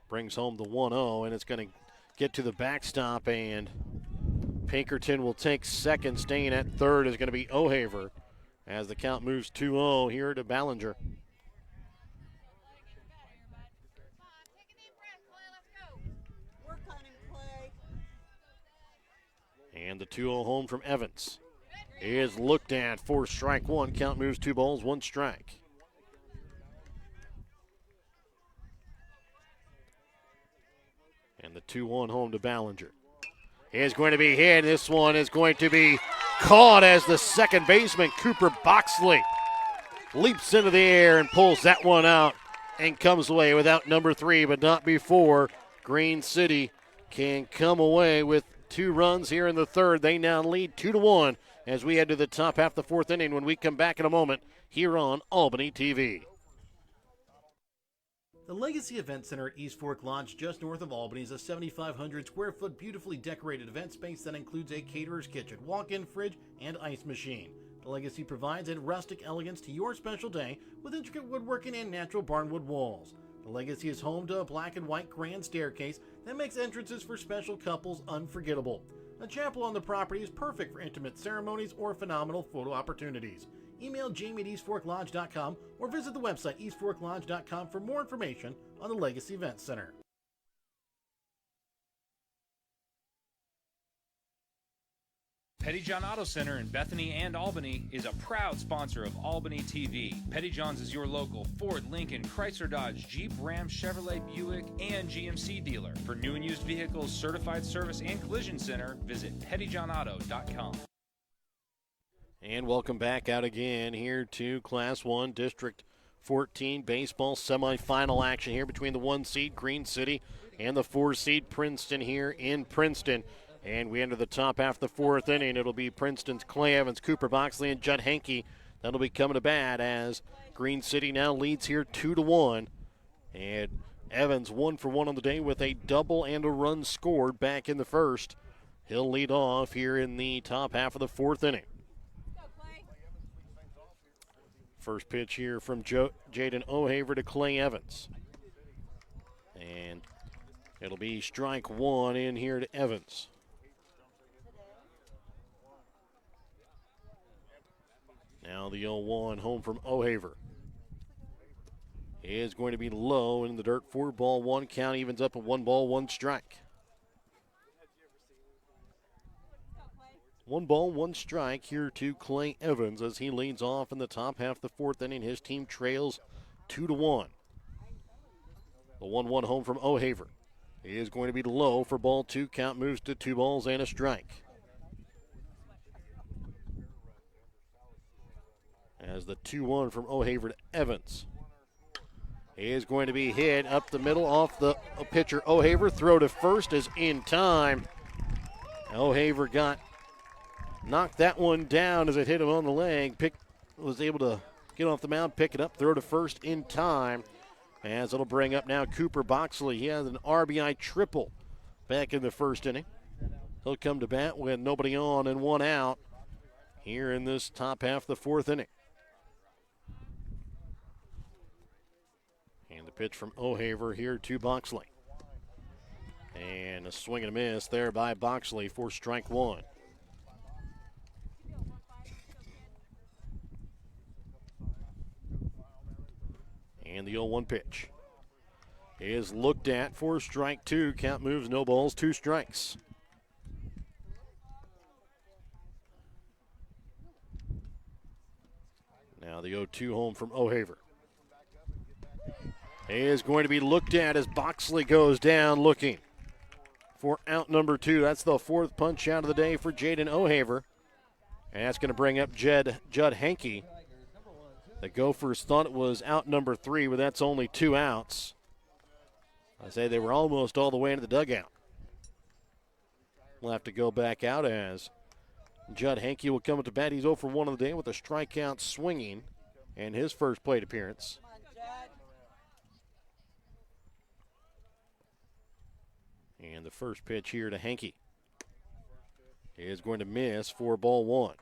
brings home the 1-0, and it's going to get to the backstop, and Pinkerton will take second. Staying at third is going to be O'Haver, as the count moves 2-0 here to Ballinger. And the 2-0 home from Evans is looked at for strike one. Count moves 2 balls, 1 strike. And the 2-1 home to Ballinger is going to be hit. This one is going to be caught, as the second baseman, Cooper Boxley, leaps into the air and pulls that one out and comes away without number 3, but not before Green City can come away with 2 runs here in the third. They now lead 2-1 as we head to the top half of the fourth inning when we come back in a moment here on Albany TV. The Legacy Event Center at East Fork Lodge, just north of Albany, is a 7,500 square foot beautifully decorated event space that includes a caterer's kitchen, walk-in fridge, and ice machine. The Legacy provides a rustic elegance to your special day with intricate woodworking and natural barnwood walls. The Legacy is home to a black and white grand staircase that makes entrances for special couples unforgettable. A chapel on the property is perfect for intimate ceremonies or phenomenal photo opportunities. Email Jamie at eastforklodge.com or visit the website eastforklodge.com for more information on the Legacy Event Center. Pettyjohn Auto Center in Bethany and Albany is a proud sponsor of Albany TV. Pettyjohn's is your local Ford, Lincoln, Chrysler, Dodge, Jeep, Ram, Chevrolet, Buick, and GMC dealer. For new and used vehicles, certified service, and collision center, visit pettyjohnauto.com. And welcome back out again here to Class 1 District 14 baseball semifinal action here between the 1 seed Green City and the 4 seed Princeton here in Princeton. And we enter the top half of the fourth inning. It'll be Princeton's Clay Evans, Cooper Boxley, and Judd Hankey that'll be coming to bat, as Green City now leads here 2-1. And Evans 1 for 1 on the day with a double and a run scored back in the first. He'll lead off here in the top half of the fourth inning. First pitch here from Jaden O'Haver to Clay Evans. And it'll be strike one in here to Evans. Now the 0-1 home from O'Haver is going to be low in the dirt. 4-1 count, evens up at 1 ball, 1 strike. 1 ball, 1 strike here to Clay Evans as he leads off in the top half of the 4th inning. His team trails 2-1. The 1-1 home from O'Haver is going to be low for ball 2. Count moves to 2 balls and a strike. As the 2-1 from O'Haver to Evans is going to be hit up the middle off the pitcher O'Haver. Throw to first is in time. O'Haver knocked that one down as it hit him on the leg. Was able to get off the mound, pick it up, throw to first in time. As it'll bring up now Cooper Boxley. He has an RBI triple back in the 1st inning. He'll come to bat with nobody on and 1 out here in this top half of the 4th inning. And the pitch from O'Haver here to Boxley. And a swing and a miss there by Boxley for strike 1. And the 0-1 pitch is looked at for strike 2. Count moves, no balls, 2 strikes. Now the 0-2 home from O'Haver is going to be looked at as Boxley goes down looking for out number 2. That's the 4th punch out of the day for Jaden O'Haver. And that's going to bring up Judd Hankey. The Gophers thought it was out number 3, but that's only 2 outs. I say they were almost all the way into the dugout. We'll have to go back out as Judd Hankey will come up to bat. He's 0 for 1 on the day with a strikeout swinging and his first plate appearance. And the first pitch here to Hankey is going to miss for ball 1.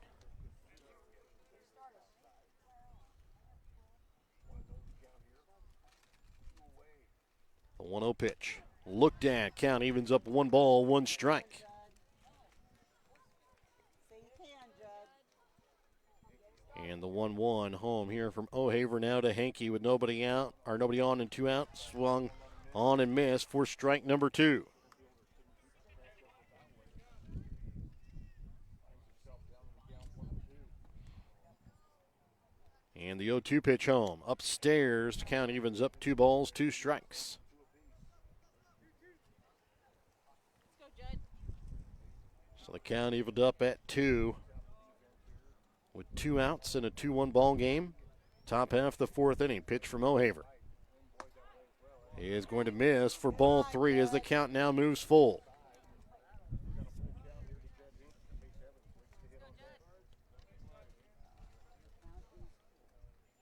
The 1-0 pitch. Looked at. Count evens up 1 ball, 1 strike. And the 1-1 home here from O'Haver now to Hankey with nobody out, or nobody on and 2 out. Swung on and missed for strike number 2. And the 0-2 pitch home. Upstairs, count evens up 2 balls, 2 strikes. So the count evened up at 2 with 2 outs in a 2-1 ball game. Top half of the 4th inning. Pitch from O'Haver. He is going to miss for ball 3 as the count now moves full.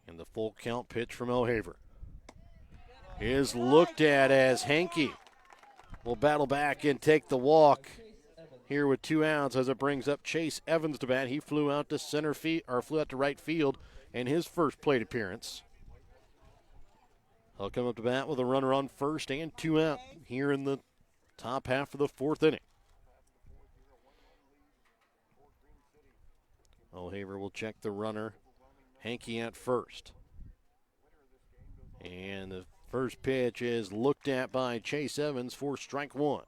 And the full count pitch from O'Haver is looked at as Hankey will battle back and take the walk here with 2 outs as it brings up Chase Evans to bat. He flew out to flew out to right field in his first plate appearance. He'll come up to bat with a runner on first and 2 out here in the top half of the 4th inning. O'Haver will check the runner. Hankey at first. And the first pitch is looked at by Chase Evans for strike 1.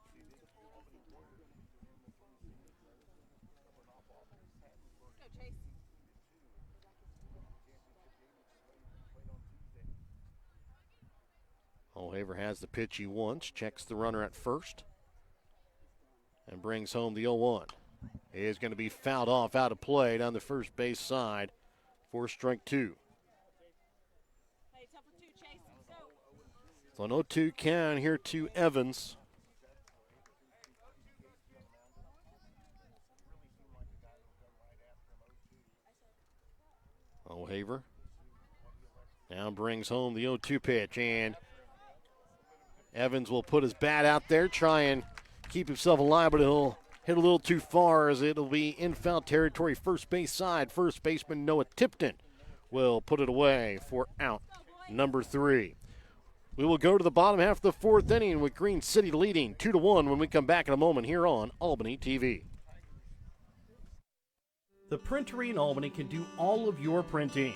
O'Haver has the pitch he wants, checks the runner at first, and brings home the 0-1. It is going to be fouled off out of play down the first base side for strike 2. So an 0-2 count here to Evans. O'Haver now brings home the 0-2 pitch, and Evans will put his bat out there, try and keep himself alive, but he'll hit a little too far as it'll be in foul territory, first base side. First baseman Noah Tipton will put it away for out number 3. We will go to the bottom half of the 4th inning with Green City leading 2-1 when we come back in a moment here on Albany TV. The Printery in Albany can do all of your printing.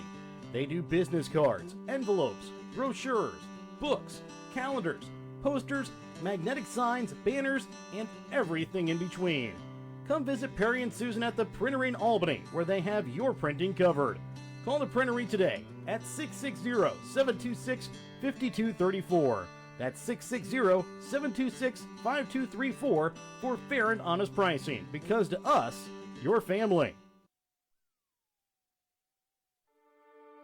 They do business cards, envelopes, brochures, books, calendars, posters, magnetic signs, banners, and everything in between. come visit Perry and Susan at the Printery in Albany, where they have your printing covered. Call the Printery today at 660-726-5234. That's 660-726-5234 for fair and honest pricing, because to us, you're family.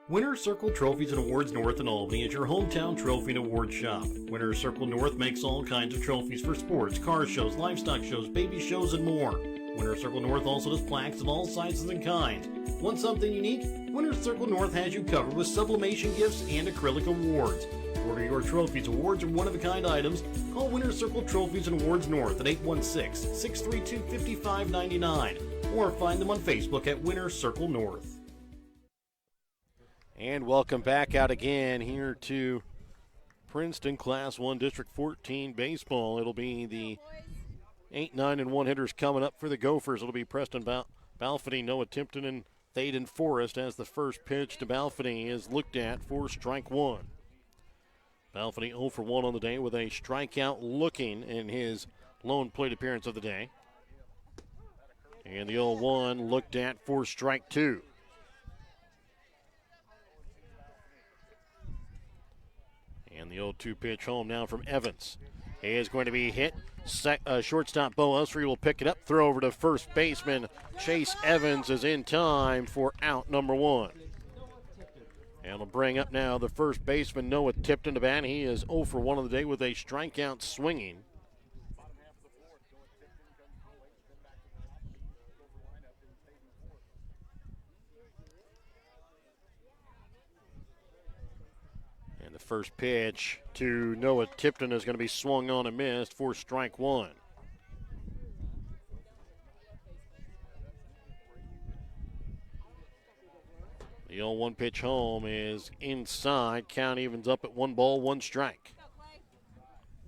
Winner's Circle Trophies and Awards North in Albany is your hometown trophy and award shop. Winner's Circle North makes all kinds of trophies for sports, car shows, livestock shows, baby shows, and more. Winner's Circle North also does plaques of all sizes and kinds. Want something unique? Winner's Circle North has you covered with sublimation gifts and acrylic awards. To order your trophies, awards, or one-of-a-kind items, call Winner's Circle Trophies and Awards North at 816-632-5599 or find them on Facebook at Winner's Circle North. And welcome back out again here to Princeton Class 1 District 14 baseball. It'll be the 8, 9, and 1 hitters coming up for the Gophers. It'll be Preston Balfany, Noah Tipton, and Thaden Forrest as the first pitch to Balfany is looked at for strike one. Balfany 0 for 1 on the day with a strikeout looking in his lone plate appearance of the day. And the 0-1 looked at for strike two. And the 0-2 pitch home now from Evans. He is going to be hit. Shortstop Bo Usry will pick it up. Throw over to first baseman Chase Evans is in time for out number one. And we'll bring up now the first baseman Noah Tipton to bat. He is 0 for 1 on the day with a strikeout swinging. And the first pitch to Noah Tipton is going to be swung on and missed for strike one. The 0-1 pitch home is inside. Count evens up at 1 ball, 1 strike.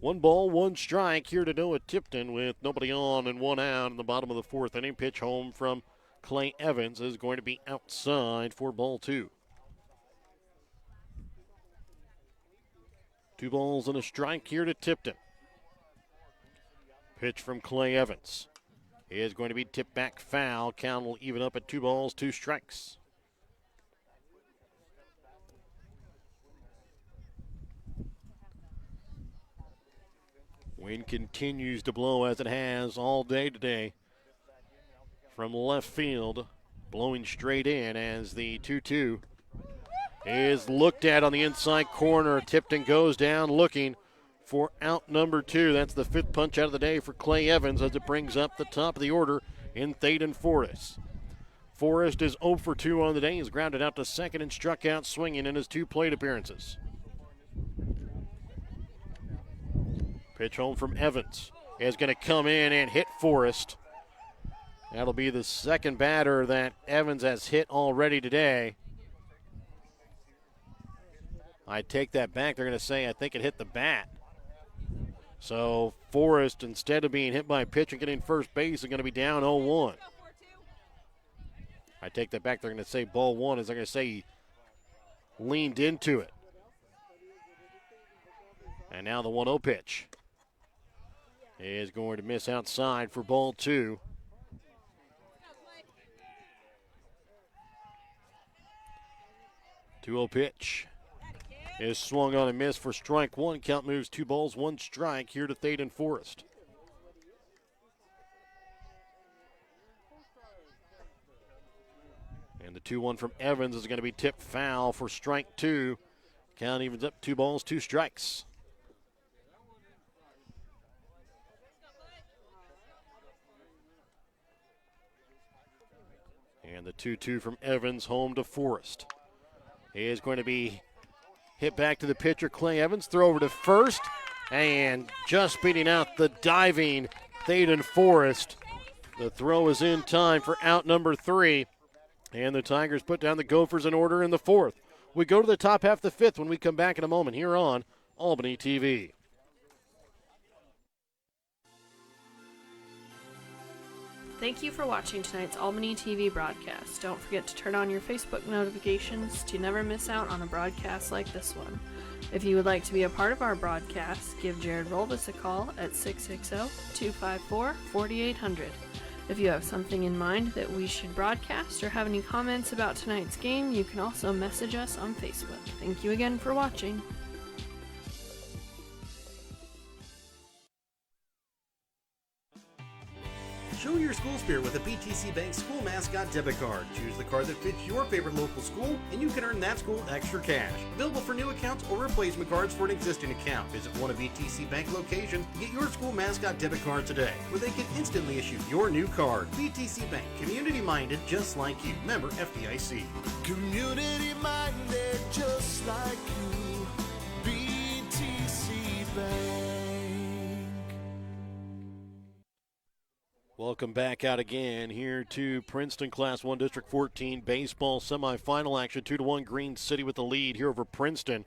1 ball, 1 strike here to Noah Tipton with nobody on and 1 out in the bottom of the 4th inning. Pitch home from Clay Evans is going to be outside for ball 2. 2 balls and a strike here to Tipton. Pitch from Clay Evans is going to be tipped back foul. Count will even up at 2 balls, 2 strikes. Wind continues to blow as it has all day today from left field, blowing straight in as the 2-2 is looked at on the inside corner. Tipton goes down looking for out number 2. That's the 5th punch out of the day for Clay Evans as it brings up the top of the order in Thaden Forrest. Forrest is 0 for 2 on the day. He's grounded out to second and struck out swinging in his 2 plate appearances. Pitch home from Evans is going to come in and hit Forrest. That'll be the second batter that Evans has hit already today. I take that back. They're going to say I think it hit the bat. So Forrest, instead of being hit by a pitch and getting first base, is going to be down 0-1. I take that back. They're going to say ball 1 is they're going to say he leaned into it. And now the 1-0 pitch is going to miss outside for ball 2. The 2-0 pitch is swung on and missed for strike 1. Count moves 2 balls, 1 strike here to Thaden Forrest. And the 2-1 from Evans is going to be tipped foul for strike 2. Count evens up 2 balls, 2 strikes. And the 2-2 from Evans home to Forrest. He is going to be hit back to the pitcher, Clay Evans. Throw over to first. And just beating out the diving Thaden Forrest. The throw is in time for out number 3. And the Tigers put down the Gophers in order in the 4th. We go to the top half of the 5th when we come back in a moment here on Albany TV. Thank you for watching tonight's Albany TV broadcast. Don't forget to turn on your Facebook notifications to never miss out on a broadcast like this one. If you would like to be a part of our broadcast, give Jared Rolvis a call at 660-254-4800. If you have something in mind that we should broadcast or have any comments about tonight's game, you can also message us on Facebook. Thank you again for watching. Show your school spirit with a BTC Bank school mascot debit card. Choose the card that fits your favorite local school, and you can earn that school extra cash. Available for new accounts or replacement cards for an existing account. Visit one of BTC Bank locations and get your school mascot debit card today, where they can instantly issue your new card. BTC Bank, community-minded just like you. Member FDIC. Community-minded just like you. BTC Bank. Welcome back out again here to Princeton Class 1 District 14 baseball semifinal action. 2-1 Green City with the lead here over Princeton.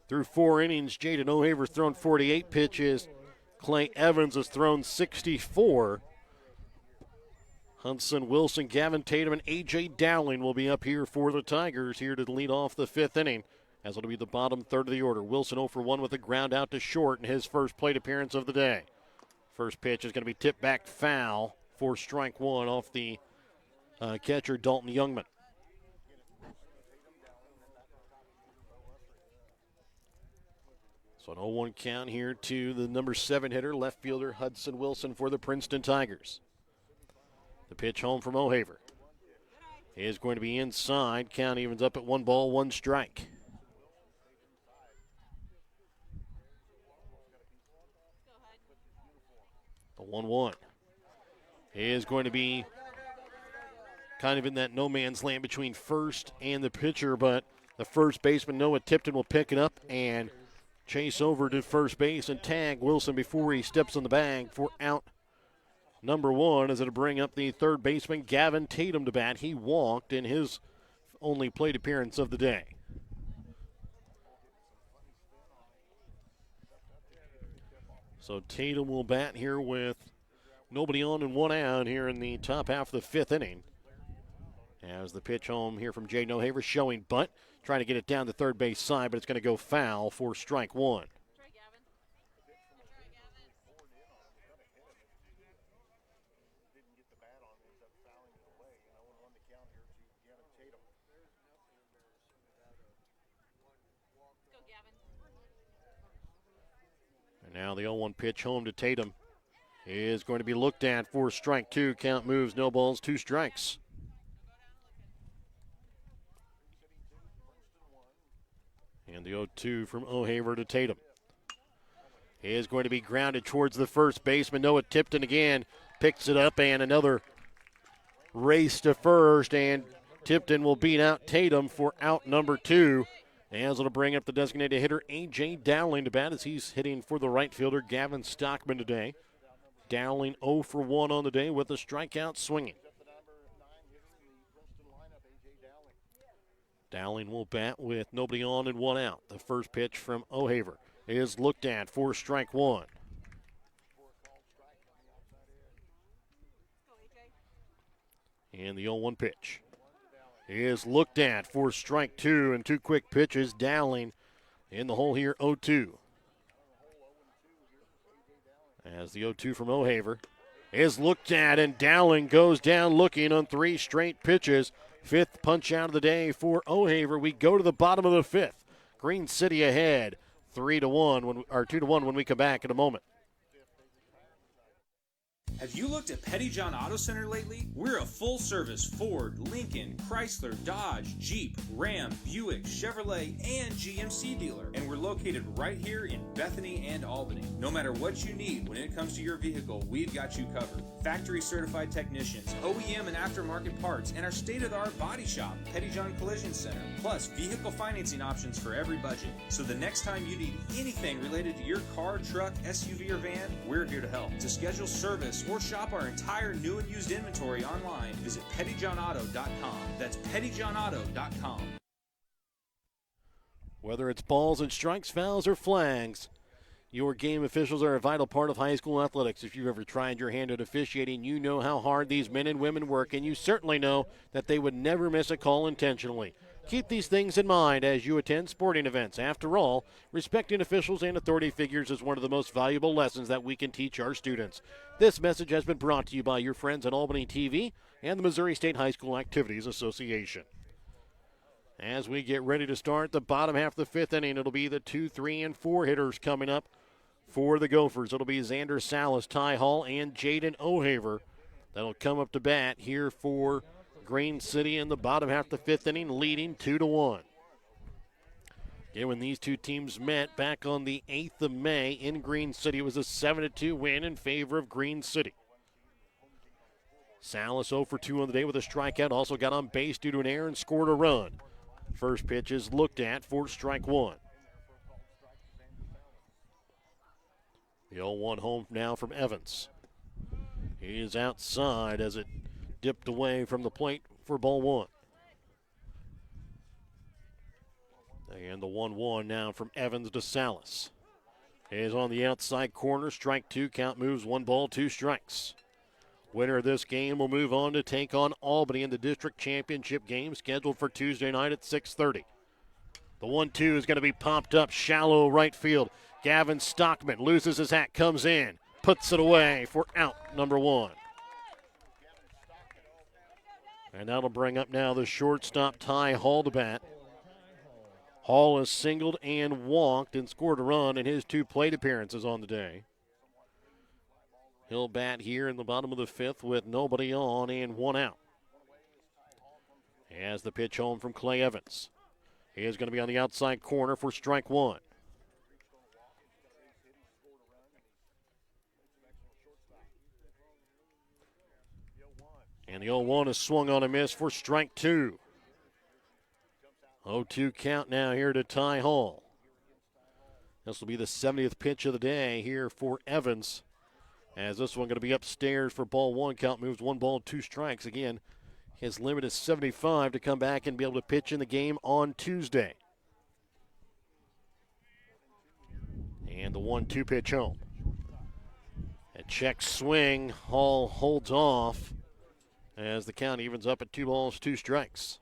Through 4 innings, Jaden O'Haver's thrown 48 pitches. Clay Evans has thrown 64. Hudson Wilson, Gavin Tatum, and A.J. Dowling will be up here for the Tigers here to lead off the 5th inning, as it'll be the bottom third of the order. Wilson 0 for 1 with a ground out to short in his first plate appearance of the day. First pitch is going to be tipped back foul for strike one off the catcher, Dalton Youngman. So an 0-1 count here to the number 7 hitter, left fielder Hudson Wilson for the Princeton Tigers. The pitch home from O'Haver is going to be inside. Count evens up at 1 ball, 1 strike. The 1-1 is going to be kind of in that no man's land between first and the pitcher, but the first baseman, Noah Tipton, will pick it up and chase over to first base and tag Wilson before he steps on the bag for out number 1, as it'll bring up the third baseman, Gavin Tatum, to bat. He walked in his only plate appearance of the day. So Tatum will bat here with nobody on and 1 out here in the top half of the 5th inning. As the pitch home here from Jaden O'Haver, showing bunt, trying to get it down the third base side, but it's going to go foul for strike 1. Now the 0-1 pitch home to Tatum is going to be looked at for strike 2. Count moves, no balls, 2 strikes. And the 0-2 from O'Haver to Tatum is going to be grounded towards the first baseman. Noah Tipton again picks it up, and another race to first, and Tipton will beat out Tatum for out number 2. As it'll bring up the designated hitter, A.J. Dowling, to bat, as he's hitting for the right fielder, Gavin Stockman, today. Dowling 0 for 1 on the day with a strikeout swinging. Dowling will bat with nobody on and 1 out. The first pitch from O'Haver is looked at for strike 1. And the 0-1 pitch is looked at for strike 2, and 2 quick pitches. Dowling in the hole here, 0-2. As the 0-2 from O'Haver is looked at, and Dowling goes down looking on 3 straight pitches. 5th punch out of the day for O'Haver. We go to the bottom of the 5th. Green City ahead, 2-1 when we come back in a moment. Have you looked at Petty John Auto Center lately? We're a full-service Ford, Lincoln, Chrysler, Dodge, Jeep, Ram, Buick, Chevrolet, and GMC dealer. And we're located right here in Bethany and Albany. No matter what you need when it comes to your vehicle, we've got you covered. Factory-certified technicians, OEM and aftermarket parts, and our state-of-the-art body shop, Petty John Collision Center. Plus, vehicle financing options for every budget. So the next time you need anything related to your car, truck, SUV, or van, we're here to help. To schedule service or shop our entire new and used inventory online, visit pettyjohnauto.com. That's pettyjohnauto.com. Whether it's balls and strikes, fouls, or flags, Your game officials are a vital part of high school athletics. If you've ever tried your hand at officiating, you know how hard these men and women work, and you certainly know that they would never miss a call intentionally. Keep these things in mind as you attend sporting events. After all, respecting officials and authority figures is one of the most valuable lessons that we can teach our students. This message has been brought to you by your friends at Albany TV and the Missouri State High School Activities Association. As we get ready to start the bottom half of the fifth inning, it'll be the 2, 3, and 4 hitters coming up for the Gophers. It'll be Xander Salas, Ty Hall, and Jaden O'Haver that'll come up to bat here for Green City in the bottom half of the fifth inning, leading 2-1. Yeah, when these two teams met back on the 8th of May in Green City, it was a 7-2 win in favor of Green City. Salas 0 for 2 on the day with a strikeout, also got on base due to an error and scored a run. First pitch is looked at for strike one. The 0-1 home now from Evans. He is outside as it dipped away from the plate for ball one. And the 1-1 now from Evans to Salas. He is on the outside corner, strike two, count moves 1 ball, 2 strikes. Winner of this game will move on to take on Albany in the district championship game scheduled for Tuesday night at 6:30. The 1-2 is going to be popped up shallow right field. Gavin Stockman loses his hat, comes in, puts it away for out number 1. And that'll bring up now the shortstop Ty Hall to bat. Hall has singled and walked and scored a run in his 2 plate appearances on the day. He'll bat here in the bottom of the 5th with nobody on and 1 out. As the pitch home from Clay Evans. He is going to be on the outside corner for strike 1. And the 0-1 is swung on a miss for strike 2. 0-2 count now here to Ty Hall. This will be the 70th pitch of the day here for Evans. As this one going to be upstairs for ball 1. Count moves 1 ball, 2 strikes. Again, his limit is 75 to come back and be able to pitch in the game on Tuesday. And the 1-2 pitch home. A check swing. Hall holds off as the count evens up at 2 balls, 2 strikes.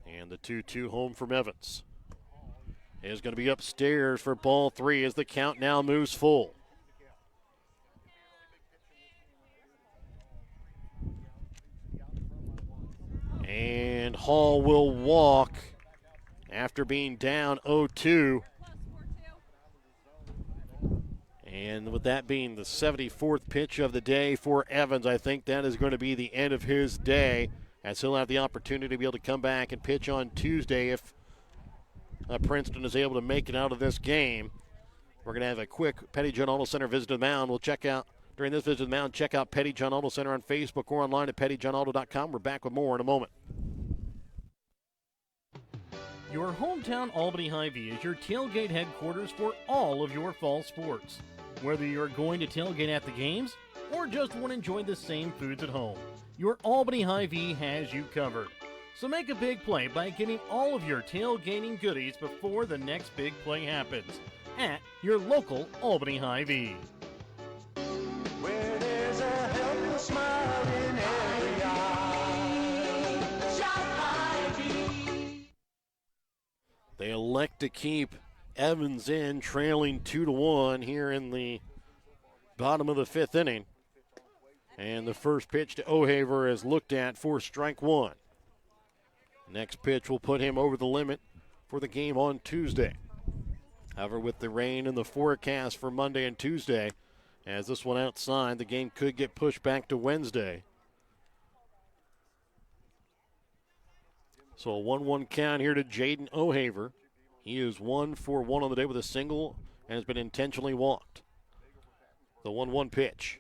And the 2-2 home from Evans is going to be upstairs for ball 3 as the count now moves full. And Hall will walk after being down 0-2. And with that being the 74th pitch of the day for Evans, I think that is going to be the end of his day, as he'll have the opportunity to be able to come back and pitch on Tuesday if Princeton is able to make it out of this game. We're going to have a quick Petty John Auto Center visit to the mound. We'll check out, during this visit to the mound, check out Petty John Auto Center on Facebook or online at pettyjohnauto.com. We're back with more in a moment. Your hometown Albany Hy-Vee is your tailgate headquarters for all of your fall sports. Whether you're going to tailgate at the games or just want to enjoy the same foods at home, your Albany Hy-Vee has you covered. So make a big play by getting all of your tailgating goodies before the next big play happens at your local Albany Hy-Vee. Where there's a helpless smile in every eye. Shop Hy-Vee. They elect to keep Evans in, trailing 2-1 here in the bottom of the 5th inning. And the first pitch to O'Haver is looked at for strike 1. Next pitch will put him over the limit for the game on Tuesday. However, with the rain in the forecast for Monday and Tuesday, as this one outside, the game could get pushed back to Wednesday. So a 1-1 count here to Jaden O'Haver. He is 1 for 1 on the day with a single and has been intentionally walked. The 1-1 pitch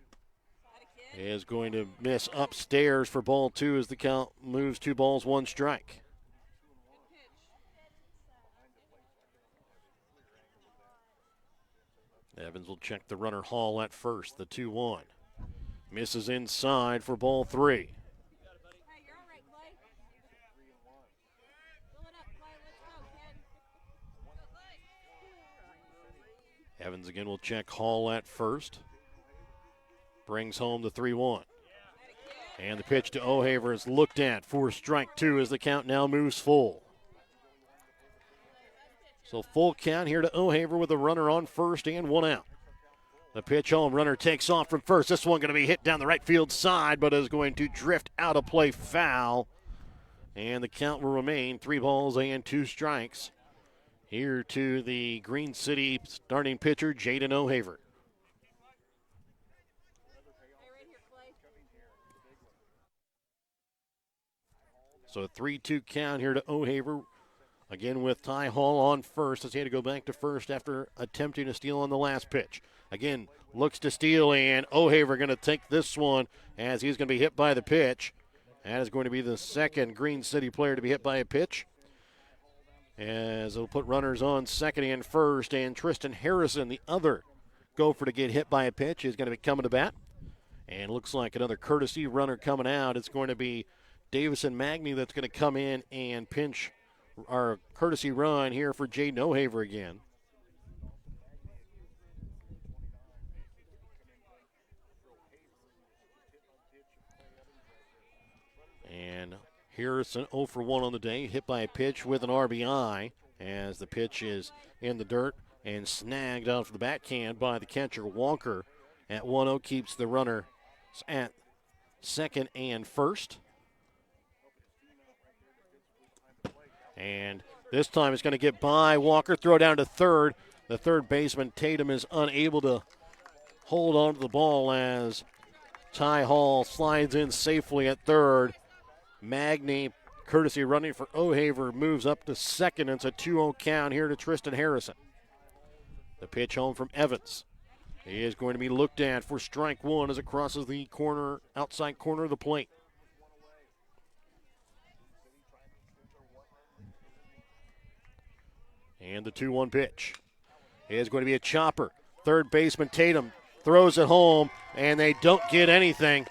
is going to miss upstairs for ball 2 as the count moves 2 balls, 1 strike. Evans will check the runner Hall at first, the 2-1. Misses inside for ball 3. Evans again will check Hall at first. Brings home the 3-1. And the pitch to O'Haver is looked at for strike two as the count now moves full. So full count here to O'Haver with a runner on first and one out. The pitch home, runner takes off from first. This one going to be hit down the right field side, but is going to drift out of play foul. And the count will remain 3 balls and 2 strikes. Here to the Green City starting pitcher, Jaden O'Haver. So a 3-2 count here to O'Haver. Again with Ty Hall on first as he had to go back to first after attempting to steal on the last pitch. Again, looks to steal, and O'Haver going to take this one as he's going to be hit by the pitch. That is going to be the second Green City player to be hit by a pitch. As it'll put runners on second and first, and Tristan Harrison, the other gopher to get hit by a pitch, is going to be coming to bat. And looks like another courtesy runner coming out. It's going to be Davison Magny that's going to come in and pinch our courtesy run here for Jaden O'Haver again. And Harrison 0 for 1 on the day, hit by a pitch with an RBI as the pitch is in the dirt and snagged off the backhand by the catcher Walker. At 1-0 keeps the runner at second and first. And this time it's going to get by Walker, throw down to third. The third baseman, Tatum, is unable to hold on to the ball as Ty Hall slides in safely at third. Magny, courtesy running for O'Haver, moves up to second. It's a 2-0 count here to Tristan Harrison. The pitch home from Evans. He is going to be looked at for strike one as it crosses the corner, outside corner of the plate. And the 2-1 pitch is going to be a chopper. Third baseman Tatum throws it home, and they don't get anything.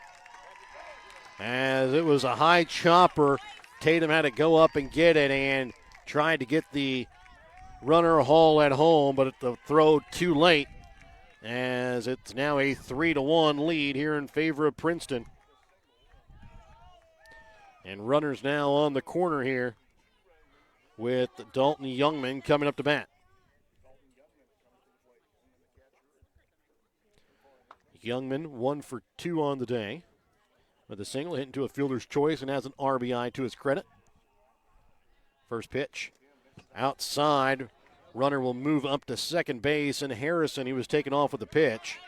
As it was a high chopper, Tatum had to go up and get it and tried to get the runner Hall at home, but the throw too late, as it's now a 3-1 lead here in favor of Princeton. And runners now on the corner here with Dalton Youngman coming up to bat. Youngman 1 for 2 on the day with a single, hit into a fielder's choice and has an RBI to his credit. First pitch outside. Runner will move up to second base, and Harrison, he was taken off with the pitch.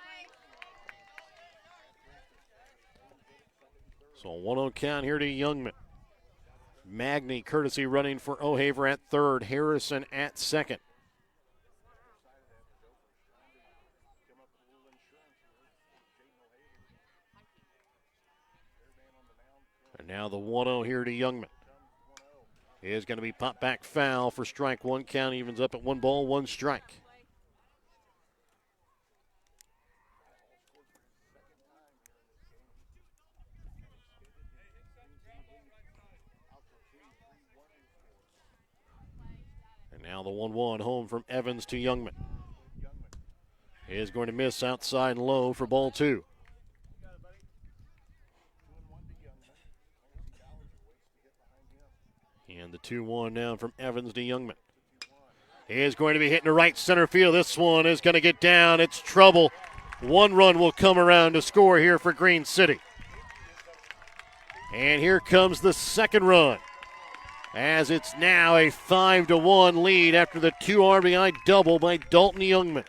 So a 1-0 count here to Youngman. Magny, courtesy running for O'Haver at third. Harrison at second. And now the 1-0 here to Youngman. Is going to be popped back foul for strike one. Count evens up at 1 ball, 1 strike. And now the 1-1 home from Evans to Youngman. Is going to miss outside and low for ball 2. And the 2-1 now from Evans to Youngman. He is going to be hitting the right center field. This one is going to get down. It's trouble. 1 run will come around to score here for Green City. And here comes the second run, as it's now a 5-1 lead after the 2 RBI double by Dalton Youngman.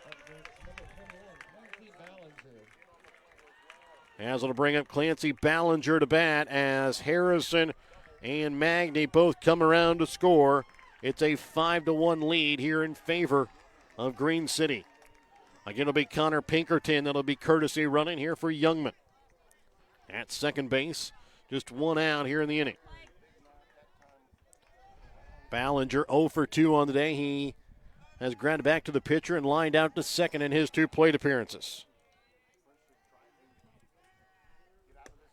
As it'll bring up Clancy Ballinger to bat as Harrison and Magny both come around to score. It's a 5-1 lead here in favor of Green City. Again, it'll be Connor Pinkerton that'll be courtesy running here for Youngman. At second base, just 1 out here in the inning. Ballinger 0 for 2 on the day. He has grounded back to the pitcher and lined out to second in his 2 plate appearances.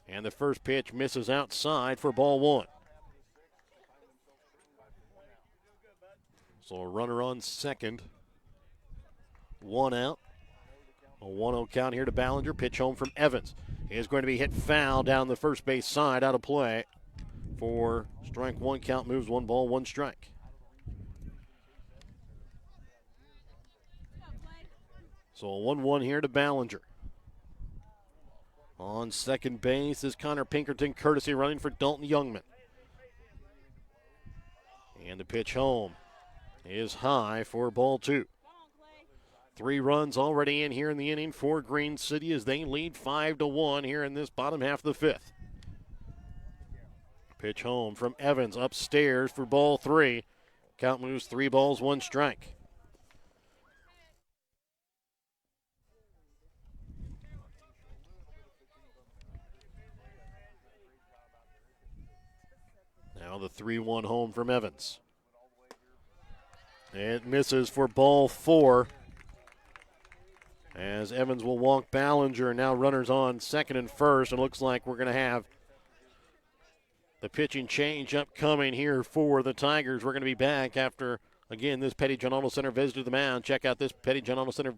And the first pitch misses outside for ball 1. So a runner on second 1 out. A 1-0 count here to Ballinger. Pitch home from Evans. He is going to be hit foul down the first base side, out of play for strike one. Count moves 1 ball, 1 strike. So a 1-1 here to Ballinger. On second base is Connor Pinkerton, courtesy running for Dalton Youngman. And the pitch home is high for ball 2. 3 runs already in here in the inning for Green City as they lead 5-1 here in this bottom half of the 5th. Pitch home from Evans upstairs for ball 3. Count moves 3 balls, 1 strike. Now the 3-1 home from Evans. It misses for ball 4. As Evans will walk Ballinger. Now runners on second and first. It looks like we're going to have the pitching change upcoming here for the Tigers. We're going to be back after, again, this Petty John Auto Center visit to the mound. Check out this Petty John Auto Center.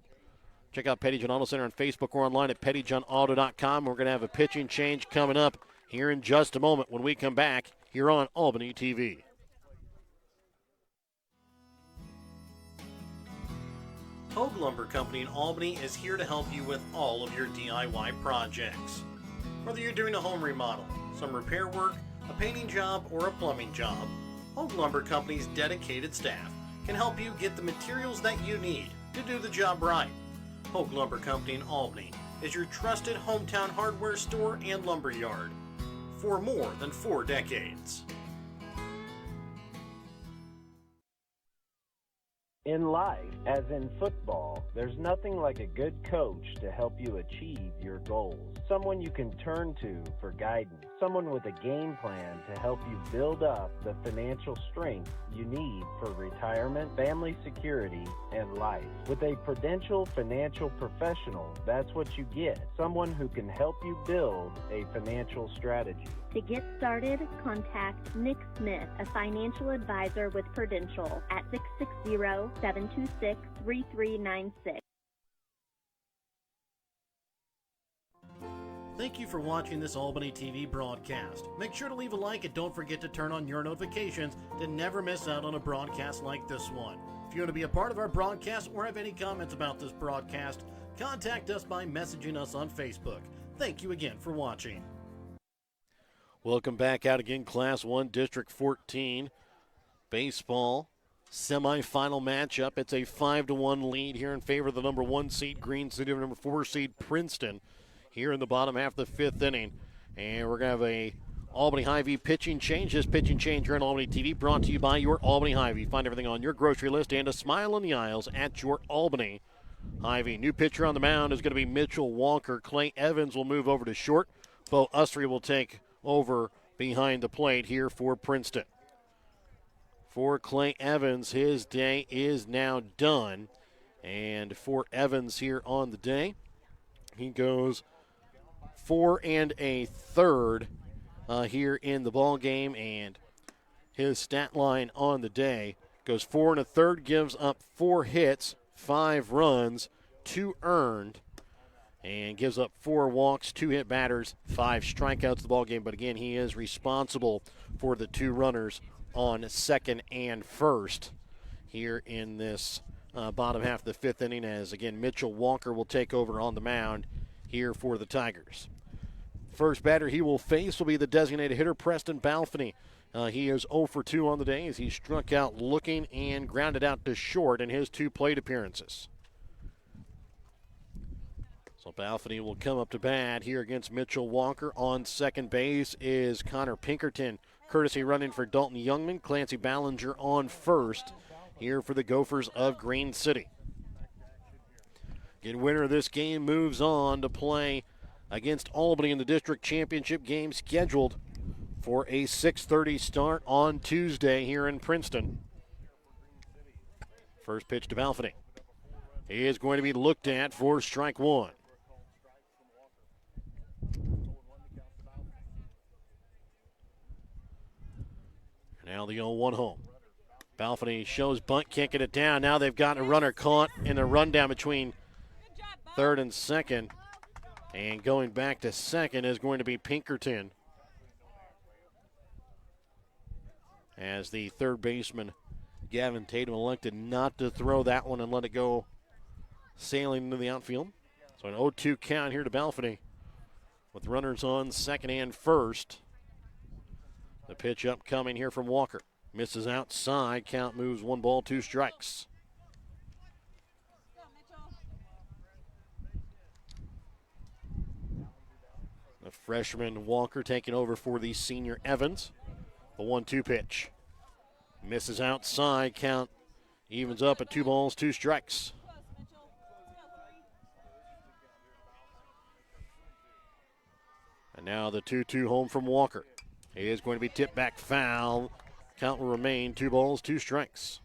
Check out Petty John Auto Center on Facebook or online at pettyjohnauto.com. We're going to have a pitching change coming up here in just a moment when we come back here on Albany TV. Hogue Lumber Company in Albany is here to help you with all of your DIY projects. Whether you're doing a home remodel, some repair work, a painting job, or a plumbing job, Hogue Lumber Company's dedicated staff can help you get the materials that you need to do the job right. Hogue Lumber Company in Albany is your trusted hometown hardware store and lumber yard for more than 4 decades. In life, as in football, there's nothing like a good coach to help you achieve your goals. Someone you can turn to for guidance. Someone with a game plan to help you build up the financial strength you need for retirement, family security, and life. With a Prudential financial professional, that's what you get. Someone who can help you build a financial strategy. To get started, contact Nick Smith, a financial advisor with Prudential at 660-726-3396. Thank you for watching this Albany TV broadcast. Make sure to leave a like and don't forget to turn on your notifications to never miss out on a broadcast like this one. If you want to be a part of our broadcast or have any comments about this broadcast, contact us by messaging us on Facebook. Thank you again for watching. Welcome back out again, Class 1, District 14 baseball semifinal matchup. It's a 5-1 lead here in favor of the number 1 seed Green City over number 4 seed Princeton here in the bottom half of the 5th inning. And we're going to have a Albany Hy-Vee pitching change. This pitching change here on Albany TV brought to you by your Albany Hy-Vee. Find everything on your grocery list and a smile in the aisles at your Albany Hy-Vee. New pitcher on the mound is going to be Mitchell Walker. Clay Evans will move over to short. Bo Usry will take over behind the plate here for Princeton. For Clay Evans, his day is now done. And for Evans here on the day, he goes 4 1/3 here in the ball game, and his stat line on the day goes 4 1/3, gives up 4 hits, 5 runs, 2 earned, and gives up 4 walks, 2 hit batters, 5 strikeouts in the ball game. But again, he is responsible for the 2 runners on second and first here in this bottom half of the 5th inning, as again Mitchell Walker will take over on the mound here for the Tigers. First batter he will face will be the designated hitter Preston Balfany. He is 0 for 2 on the day as he struck out looking and grounded out to short in his 2 plate appearances. So Balfany will come up to bat here against Mitchell Walker. On second base is Connor Pinkerton, courtesy running for Dalton Youngman. Clancy Ballinger on first here for the Gophers of Green City. Again, winner of this game moves on to play against Albany in the district championship game scheduled for a 6:30 start on Tuesday here in Princeton. First pitch to Balfany. He is going to be looked at for strike 1. Now the 0-1 home. Balfany shows bunt, can't get it down. Now they've got a runner caught in a rundown between third and second. And going back to second is going to be Pinkerton, as the third baseman, Gavin Tatum, elected not to throw that one and let it go sailing into the outfield. So an 0-2 count here to Balfany with runners on second and first. The pitch upcoming here from Walker. Misses outside. Count moves 1 ball, 2 strikes. The freshman Walker taking over for the senior Evans. The 1-2 pitch. Misses outside. Count evens up at 2 balls, 2 strikes. And now the 2-2 home from Walker. He is going to be tipped back foul. Count will remain 2 balls, 2 strikes.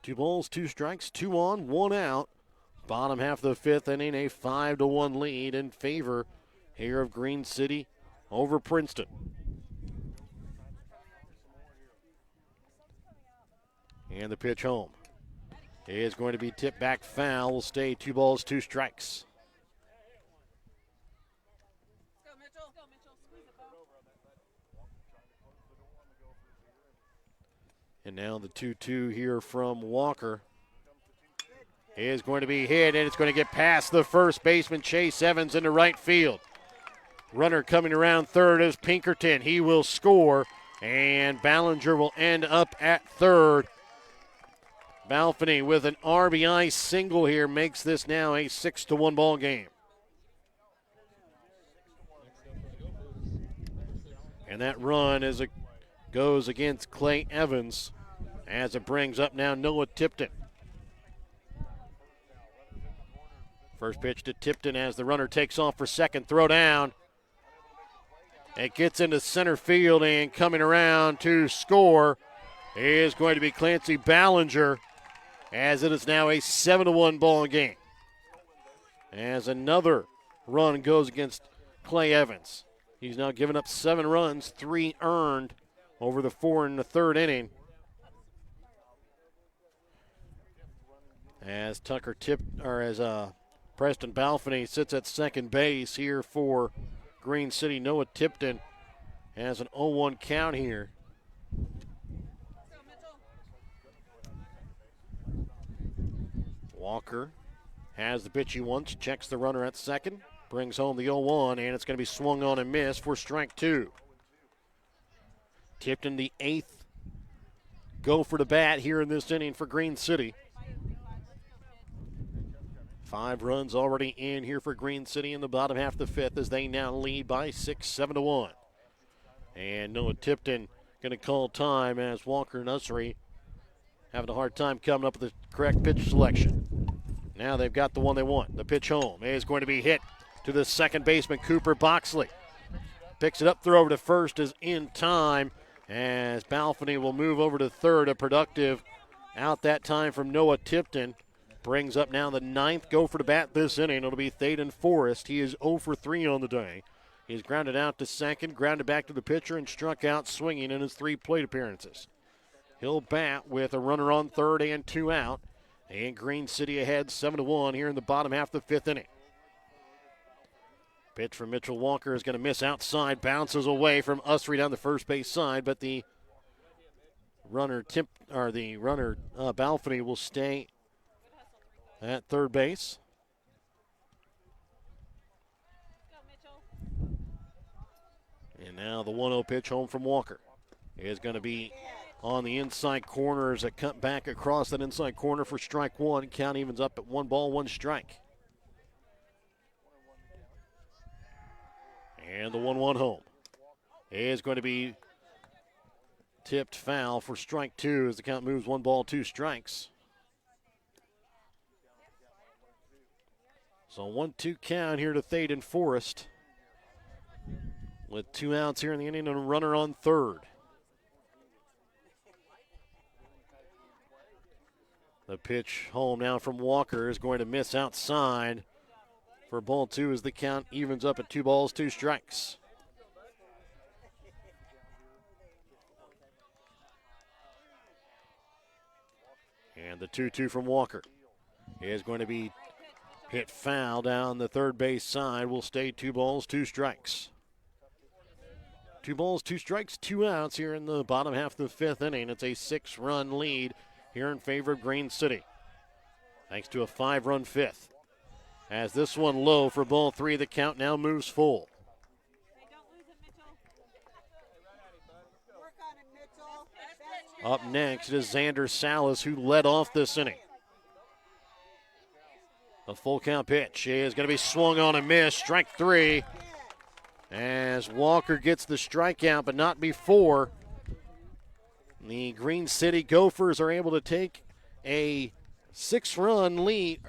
2 balls, 2 strikes, 2 on, 1 out. Bottom half of the fifth inning, a 5-1 lead in favor here of Green City over Princeton. And the pitch home. It is going to be tipped back foul. Will stay 2 balls, 2 strikes. And now the 2-2 here from Walker is going to be hit, and it's going to get past the first baseman, Chase Evans, into right field. Runner coming around third is Pinkerton. He will score, and Ballinger will end up at third. Balfany with an RBI single here makes this now a 6-1 ball game. And that run goes against Clay Evans as it brings up now Noah Tipton. First pitch to Tipton as the runner takes off for second. Throw down. It gets into center field, and coming around to score is going to be Clancy Ballinger, as it is now a 7-1 ball game. As another run goes against Clay Evans. He's now given up 7 runs, 3 earned over the 4 in the third inning. As Preston Balfany sits at second base here for Green City. Noah Tipton has an 0-1 count here. Walker has the pitch he wants, checks the runner at second, brings home the 0-1, and it's going to be swung on and missed for strike 2. Tipton, the 8th go for the bat here in this inning for Green City. 5 runs already in here for Green City in the bottom half of the fifth, as they now lead by 6, 7-1. And Noah Tipton going to call time, as Walker and Ussery having a hard time coming up with the correct pitch selection. Now they've got the one they want. The pitch home is going to be hit to the second baseman, Cooper Boxley. Picks it up, throw over to first is in time, as Balfany will move over to third. A productive out that time from Noah Tipton. Brings up now the 9th go for the bat this inning. It'll be Thaden Forrest. He is 0 for 3 on the day. He's grounded out to second, grounded back to the pitcher, and struck out swinging in his 3 plate appearances. He'll bat with a runner on third and 2 out. And Green City ahead 7-1 here in the bottom half of the 5th inning. Pitch from Mitchell Walker is going to miss outside. Bounces away from Ussery down the first base side, but the runner Balfany will stay at third base. And now the 1-0 pitch home from Walker is going to be on the inside corner as it cut back across that inside corner for strike 1. Count evens up at 1 ball, 1 strike. And the 1-1 home is going to be tipped foul for strike 2 as the count moves 1 ball, 2 strikes. So 1-2 count here to Thaden Forrest with 2 outs here in the inning and a runner on third. The pitch home now from Walker is going to miss outside for ball 2 as the count evens up at 2 balls, 2 strikes. And the 2-2 from Walker is going to be hit foul down the third base side. Will stay 2 balls, 2 strikes. 2 balls, 2 strikes, 2 outs here in the bottom half of the 5th inning. It's a 6-run lead here in favor of Green City, thanks to a 5-run 5th. As this one low for ball 3, the count now moves full. Up next is Xander Salas, who led off this inning. The full count pitch is going to be swung on and missed. Strike 3 as Walker gets the strikeout, but not before. The Green City Gophers are able to take a 6-run lead,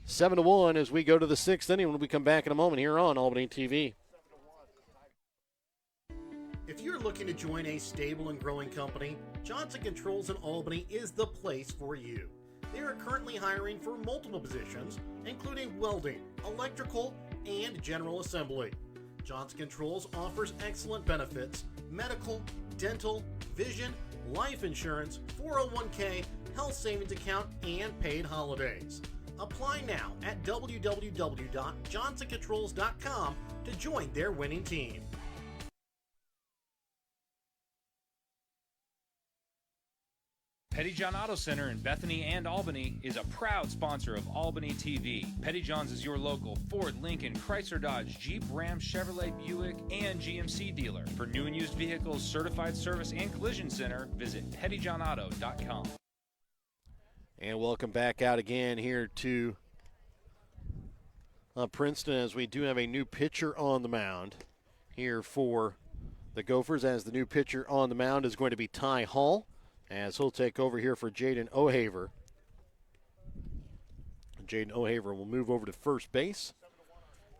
7-1, as we go to the 6th inning when we come back in a moment here on Albany TV. If you're looking to join a stable and growing company, Johnson Controls in Albany is the place for you. They are currently hiring for multiple positions, including welding, electrical, and general assembly. Johnson Controls offers excellent benefits: medical, dental, vision, life insurance, 401k, health savings account, and paid holidays. Apply now at www.johnsoncontrols.com to join their winning team. Pettyjohn Auto Center in Bethany and Albany is a proud sponsor of Albany TV. Pettyjohn's is your local Ford, Lincoln, Chrysler, Dodge, Jeep, Ram, Chevrolet, Buick, and GMC dealer. For new and used vehicles, certified service, and collision center, visit pettyjohnauto.com. And welcome back out again here to Princeton, as we do have a new pitcher on the mound here for the Gophers, as the new pitcher on the mound is going to be Ty Hall, as he'll take over here for Jaden O'Haver. Jaden O'Haver will move over to first base.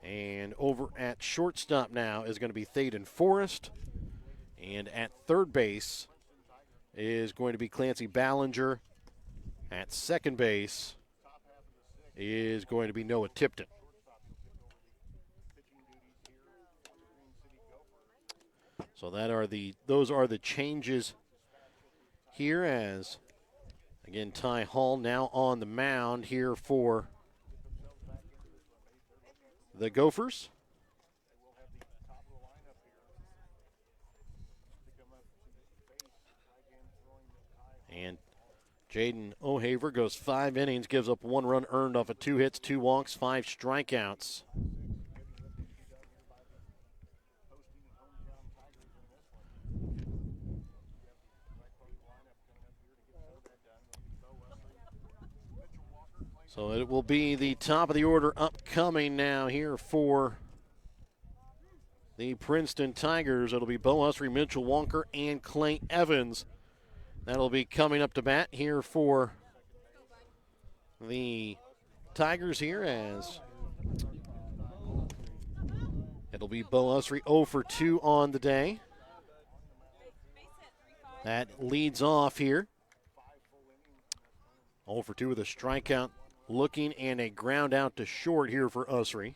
And over at shortstop now is going to be Thaden Forrest. And at third base is going to be Clancy Ballinger. At second base is going to be Noah Tipton. So those are the changes here, as again Ty Hall now on the mound here for the Gophers. And Jaden O'Haver goes 5 innings, gives up 1 run earned off of 2 hits, 2 walks, 5 strikeouts. So it will be the top of the order upcoming now here for the Princeton Tigers. It'll be Bo Usry, Mitchell Walker, and Clay Evans. That'll be coming up to bat here for the Tigers here, as it'll be Bo Usry 0 for 2 on the day. That leads off here. 0 for 2 with a strikeout looking and a ground out to short here for Usry.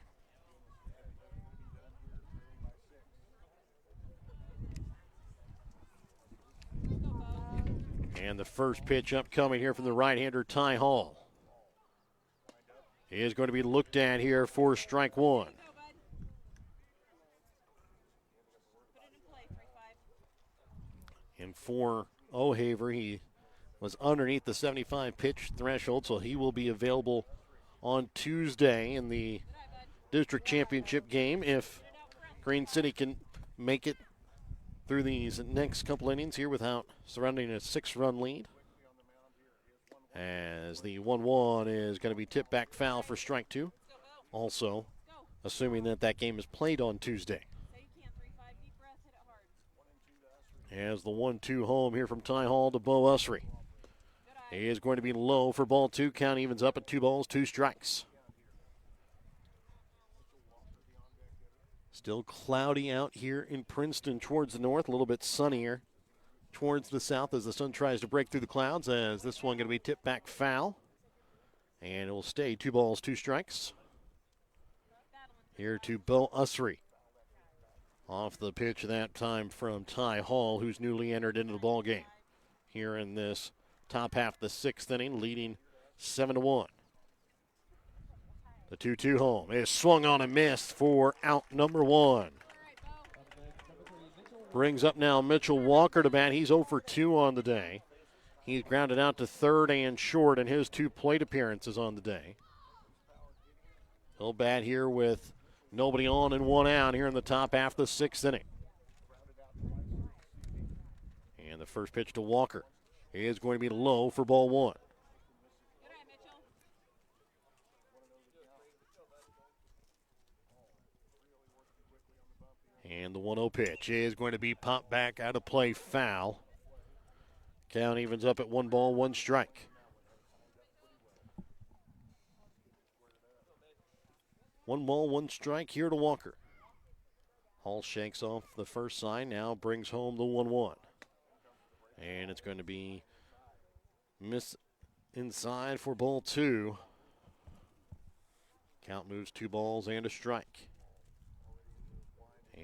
And the first pitch upcoming here from the right-hander, Ty Hall, is going to be looked at here for strike 1. And for O'Haver, he was underneath the 75 pitch threshold, so he will be available on Tuesday in the district championship game if Green City can make it through these next couple innings here without surrounding a 6-run lead. As the 1-1 is going to be tipped back foul for strike 2. Also, assuming that game is played on Tuesday. As the 1-2 home here from Ty Hall to Bo Usry. He is going to be low for ball 2. Count evens up at 2 balls, 2 strikes. Still cloudy out here in Princeton towards the north, a little bit sunnier towards the south as the sun tries to break through the clouds, as this one going to be tipped back foul. And it will stay 2 balls, 2 strikes. Here to Bo Usry. Off the pitch that time from Ty Hall, who's newly entered into the ball game here in this top half of the 6th inning, leading 7-1. The 2-2 home is swung on and missed for out number 1. Brings up now Mitchell Walker to bat. He's 0 for 2 on the day. He's grounded out to third and short in his 2 plate appearances on the day. He'll bat here with nobody on and 1 out here in the top half of the 6th inning. And the first pitch to Walker is going to be low for ball 1. And the 1-0 pitch is going to be popped back out of play, foul. Count evens up at 1 ball, 1 strike. 1 ball, 1 strike here to Walker. Hall shakes off the first sign, now brings home the 1-1. And it's going to be miss inside for ball 2. Count moves 2 balls and a strike.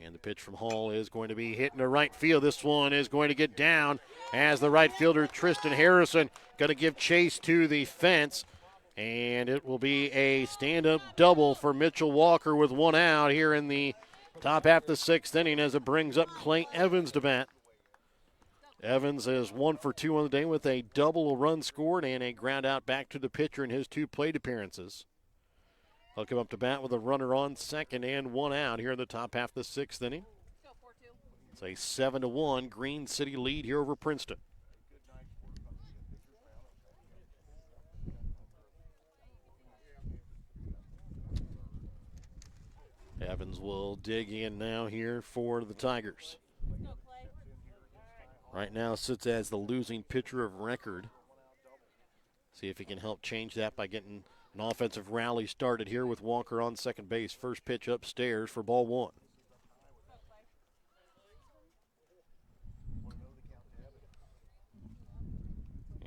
And the pitch from Hall is going to be hit in the right field. This one is going to get down as the right fielder, Tristan Harrison, going to give chase to the fence. And it will be a stand-up double for Mitchell Walker with 1 out here in the top half of the 6th inning as it brings up Clay Evans to bat. Evans is 1 for 2 on the day with a double run scored and a ground out back to the pitcher in his 2 plate appearances. He'll come up to bat with a runner on second and 1 out here in the top half of the 6th inning. It's a 7-1 Green City lead here over Princeton. Evans will dig in now here for the Tigers. Right now sits as the losing pitcher of record. See if he can help change that by getting an offensive rally started here with Walker on second base. First pitch upstairs for ball 1.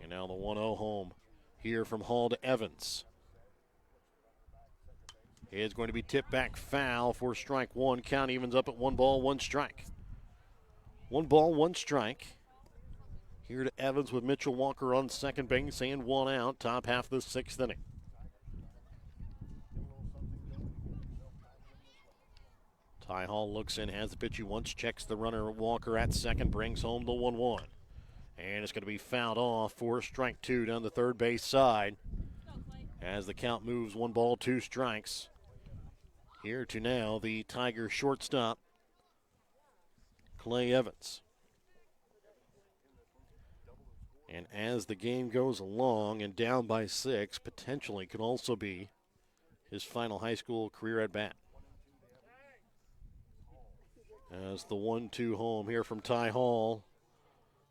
And now the 1-0 home here from Hall to Evans. It's going to be tipped back foul for strike 1. Count evens up at 1 ball, 1 strike. 1 ball, 1 strike. Here to Evans with Mitchell Walker on second base and 1 out, top half of the 6th inning. Ty Hall looks in, has the pitch he wants, checks the runner Walker at second, brings home the 1-1. And it's going to be fouled off for strike 2 down the third base side as the count moves 1 ball, 2 strikes. Here to now the Tiger shortstop, Clay Evans. And as the game goes along and down by 6, potentially could also be his final high school career at bat. As the 1-2 home here from Ty Hall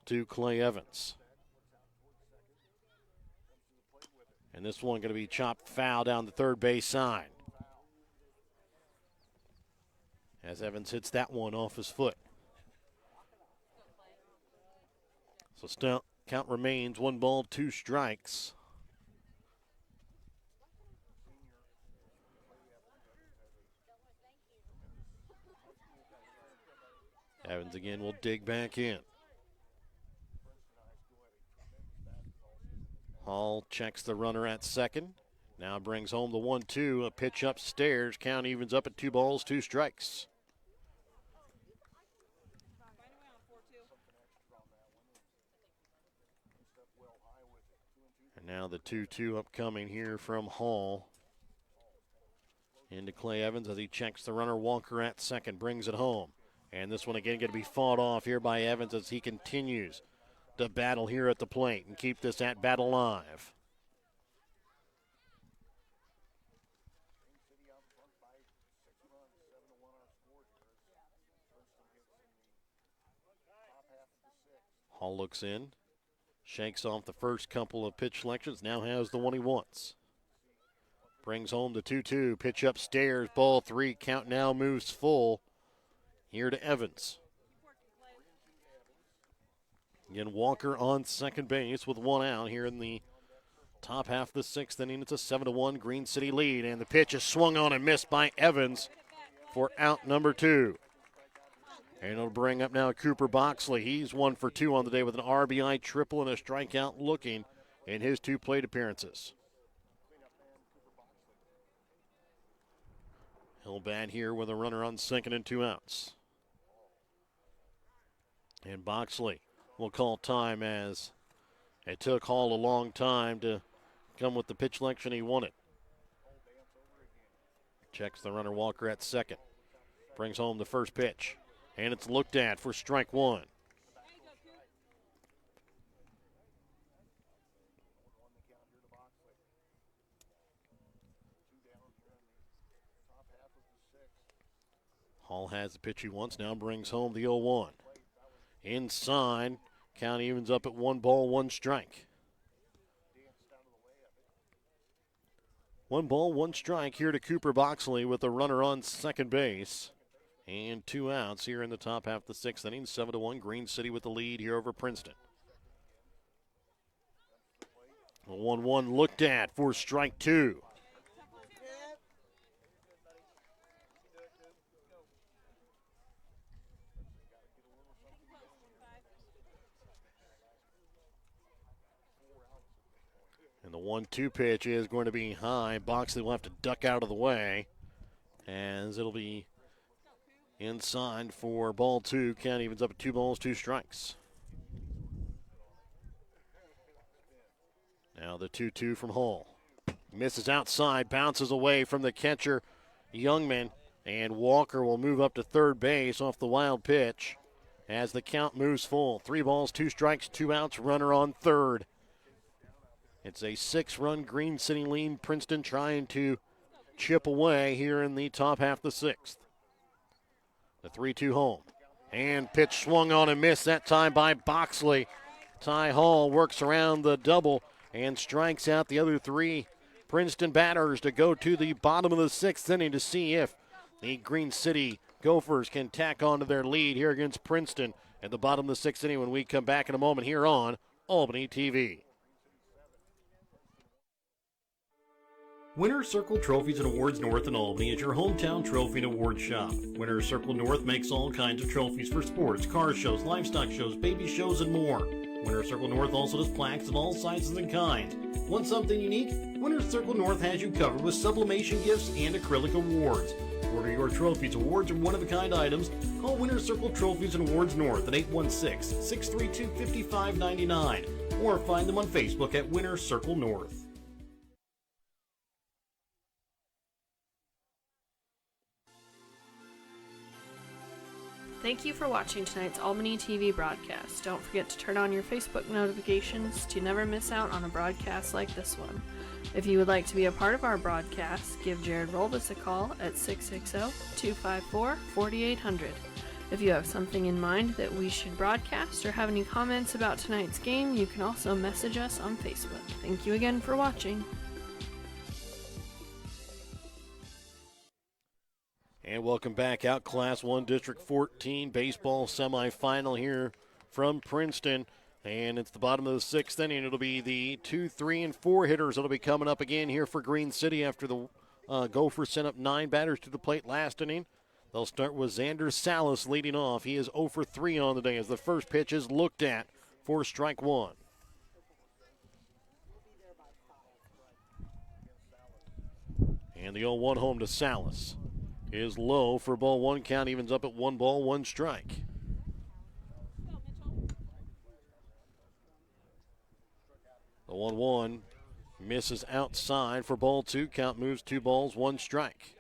to Clay Evans. And this one going to be chopped foul down the third base side. As Evans hits that one off his foot. So still count remains 1 ball, 2 strikes. Evans again will dig back in. Hall checks the runner at second. Now brings home the 1-2. A pitch upstairs. Count evens up at 2 balls, 2 strikes. And now the 2-2 upcoming here from Hall. Into Clay Evans as he checks the runner Walker at second. Brings it home. And this one again going to be fought off here by Evans as he continues to battle here at the plate and keep this at bat alive. Hall looks in, shakes off the first couple of pitch selections, now has the one he wants. Brings home the 2-2, pitch upstairs, ball 3, count now moves full. Here to Evans. Again, Walker on second base with 1 out here in the top half of the 6th inning. It's a 7-1 Green City lead, and the pitch is swung on and missed by Evans for out number 2. And it'll bring up now Cooper Boxley. He's 1 for 2 on the day with an RBI triple and a strikeout looking in his 2 plate appearances. He'll bat here with a runner on second and 2 outs. And Boxley will call time as it took Hall a long time to come with the pitch selection he wanted. Checks the runner Walker at second. Brings home the first pitch. And it's looked at for strike 1. Hall has the pitch he wants, now brings home the 0-1. Inside, count evens up at 1 ball, 1 strike. 1 ball, 1 strike here to Cooper Boxley with a runner on second base. And 2 outs here in the top half of the 6th inning. 7-1, Green City with the lead here over Princeton. 1-1 looked at for strike 2. And the 1-2 pitch is going to be high. Boxley will have to duck out of the way as it'll be inside for ball 2. Count evens up at 2 balls, 2 strikes. Now the 2-2 from Hall. Misses outside, bounces away from the catcher, Youngman, and Walker will move up to third base off the wild pitch as the count moves full. 3 balls, 2 strikes, 2 outs, runner on third. It's a 6-run Green City lead. Princeton trying to chip away here in the top half of the 6th. The 3-2 home. And pitch swung on and missed that time by Boxley. Ty Hall works around the double and strikes out the other 3 Princeton batters to go to the bottom of the 6th inning to see if the Green City Gophers can tack on to their lead here against Princeton at the bottom of the 6th inning when we come back in a moment here on Albany TV. Winner's Circle Trophies and Awards North in Albany is your hometown trophy and award shop. Winner's Circle North makes all kinds of trophies for sports, car shows, livestock shows, baby shows, and more. Winner's Circle North also does plaques of all sizes and kinds. Want something unique? Winner's Circle North has you covered with sublimation gifts and acrylic awards. Order your trophies, awards, or one-of-a-kind items. Call Winner's Circle Trophies and Awards North at 816-632-5599 or find them on Facebook at Winner's Circle North. Thank you for watching tonight's Albany TV broadcast. Don't forget to turn on your Facebook notifications to never miss out on a broadcast like this one. If you would like to be a part of our broadcast, give Jared Rolbus a call at 660-254-4800. If you have something in mind that we should broadcast or have any comments about tonight's game, you can also message us on Facebook. Thank you again for watching. And welcome back out, Class 1 District 14 baseball semifinal here from Princeton. And it's the bottom of the 6th inning. It'll be the 2, 3, and 4 hitters that'll be coming up again here for Green City after the Gophers sent up 9 batters to the plate last inning. They'll start with Xander Salas leading off. He is 0 for 3 on the day as the first pitch is looked at for strike 1. And the 0-1 home to Salas is low for ball 1. Count evens up at 1 ball, 1 strike. The 1-1 misses outside for ball 2. Count moves 2 balls, 1 strike.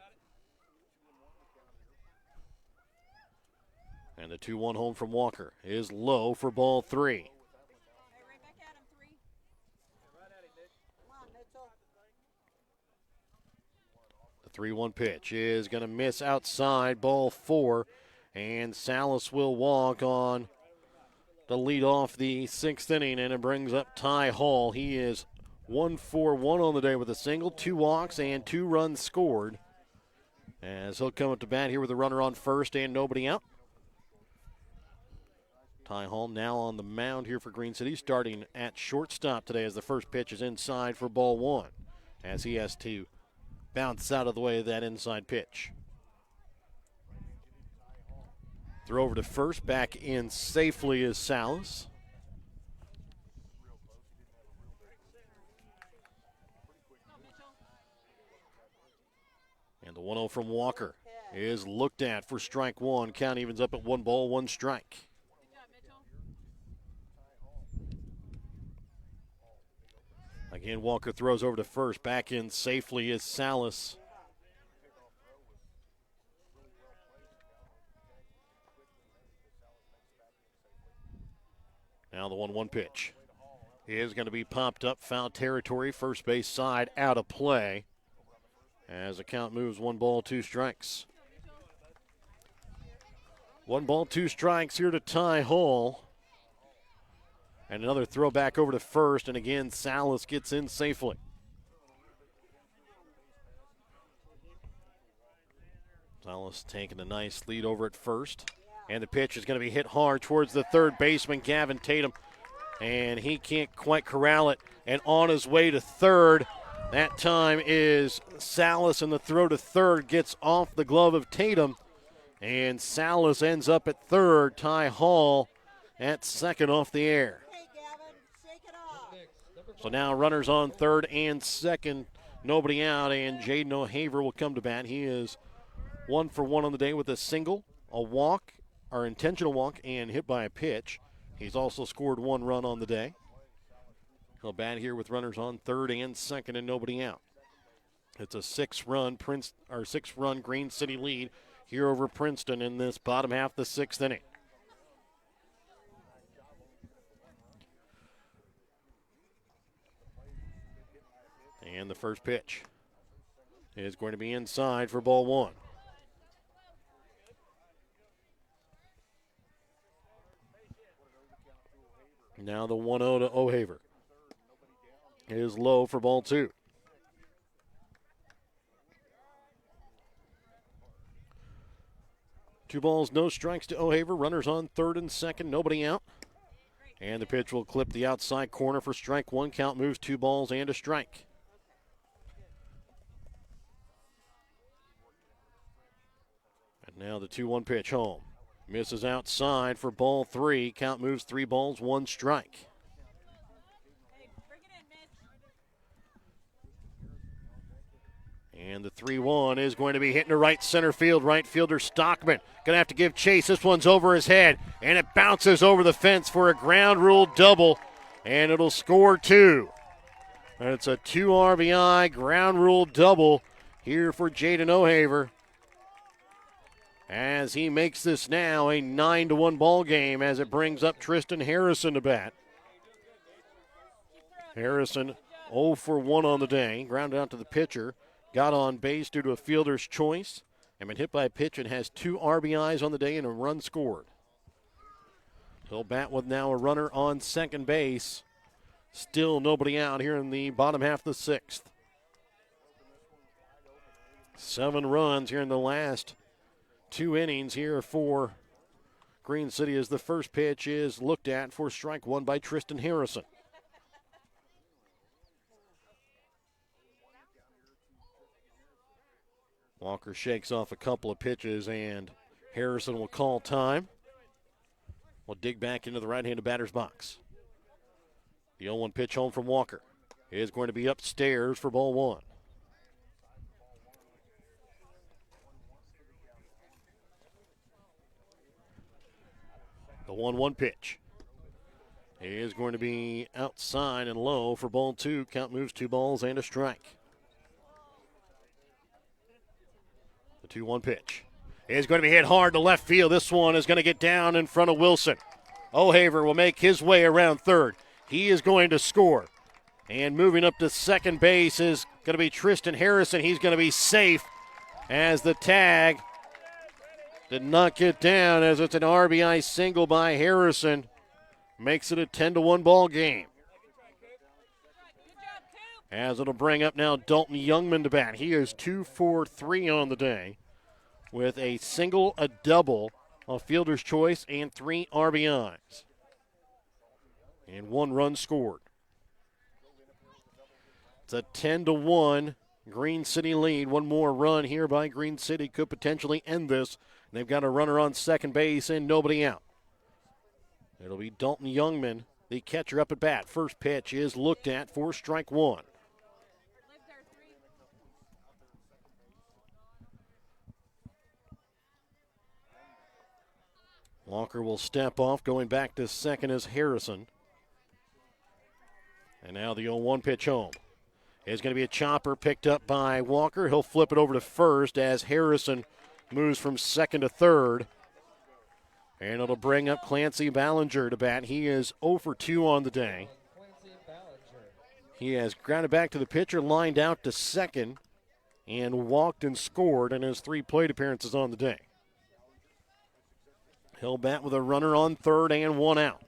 And the 2-1 home from Walker is low for ball 3. The 3-1 pitch is going to miss outside, ball 4, and Salas will walk on to lead off the 6th inning, and it brings up Ty Hall. He is 1 for 1 on the day with a single, 2 walks, and 2 runs scored, as he'll come up to bat here with a runner on first and nobody out. Ty Hall now on the mound here for Green City, starting at shortstop today as the first pitch is inside for ball 1, as he has to bounce out of the way of that inside pitch. Throw over to first, back in safely is Salas. And the 1-0 from Walker is looked at for strike one. Count evens up at 1 ball, 1 strike. Again, Walker throws over to first. Back in safely is Salas. Now the 1-1 pitch is going to be popped up, foul territory, first base side, out of play. As the count moves, 1 ball, 2 strikes. 1 ball, 2 strikes here to Ty Hall. And another throw back over to first, and again, Salas gets in safely. Salas taking a nice lead over at first. And the pitch is going to be hit hard towards the third baseman, Gavin Tatum. And he can't quite corral it. And on his way to third, that time is Salas, and the throw to third gets off the glove of Tatum. And Salas ends up at third. Ty Hall at second off the air. So now runners on third and second, nobody out, and Jaden O'Haver will come to bat. He is 1 for 1 on the day with a single, a walk, or intentional walk, and hit by a pitch. He's also scored 1 run on the day. He'll bat here with runners on third and second and nobody out. It's a 6-run Green City lead here over Princeton in this bottom half of the 6th inning. And the first pitch is going to be inside for ball 1. Now the 1-0 to O'Haver is low for ball 2. Two balls, no strikes to O'Haver. Runners on third and second, nobody out. And the pitch will clip the outside corner for strike 1. Count moves 2 balls and a strike. And now the 2-1 pitch home. Misses outside for ball 3. Count moves 3 balls, 1 strike. And the 3-1 is going to be hitting to right center field. Right fielder Stockman going to have to give chase. This one's over his head, and it bounces over the fence for a ground rule double, and it'll score 2. And it's a 2 RBI ground rule double here for Jaden O'Haver, as he makes this now a 9-1 ball game as it brings up Tristan Harrison to bat. Harrison 0 for 1 on the day, grounded out to the pitcher, got on base due to a fielder's choice, and been hit by a pitch and has 2 RBIs on the day and a run scored. He'll bat with now a runner on second base. Still nobody out here in the bottom half of the 6th. 7 runs here in the last 2 innings here for Green City as the first pitch is looked at for strike 1 by Tristan Harrison. Walker shakes off a couple of pitches, and Harrison will call time. We'll dig back into the right-handed batter's box. The 0-1 pitch home from Walker is going to be upstairs for ball 1. The 1-1 pitch is going to be outside and low for ball 2. Count moves 2 balls and a strike. The 2-1 pitch is going to be hit hard to left field. This one is going to get down in front of Wilson. O'Haver will make his way around third. He is going to score. And moving up to second base is going to be Tristan Harrison. He's going to be safe as the tag did not get down, as it's an RBI single by Harrison. Makes it a 10-1 ball game. As it'll bring up now Dalton Youngman to bat. He is 2 for 3 on the day with a single, a double, a fielder's choice, and 3 RBIs. And 1 run scored. It's a 10-1 Green City lead. One more run here by Green City could potentially end this They've got a runner on second base and nobody out. It'll be Dalton Youngman, the catcher, up at bat. First pitch is looked at for strike one. Walker will step off. Going back to second is Harrison. And now the 0-1 pitch home. It's going to be a chopper picked up by Walker. He'll flip it over to first as Harrison moves from second to third. And it'll bring up Clancy Ballinger to bat. He is 0 for 2 on the day. He has grounded back to the pitcher, lined out to second, and walked and scored in his 3 plate appearances on the day. He'll bat with a runner on third and 1 out.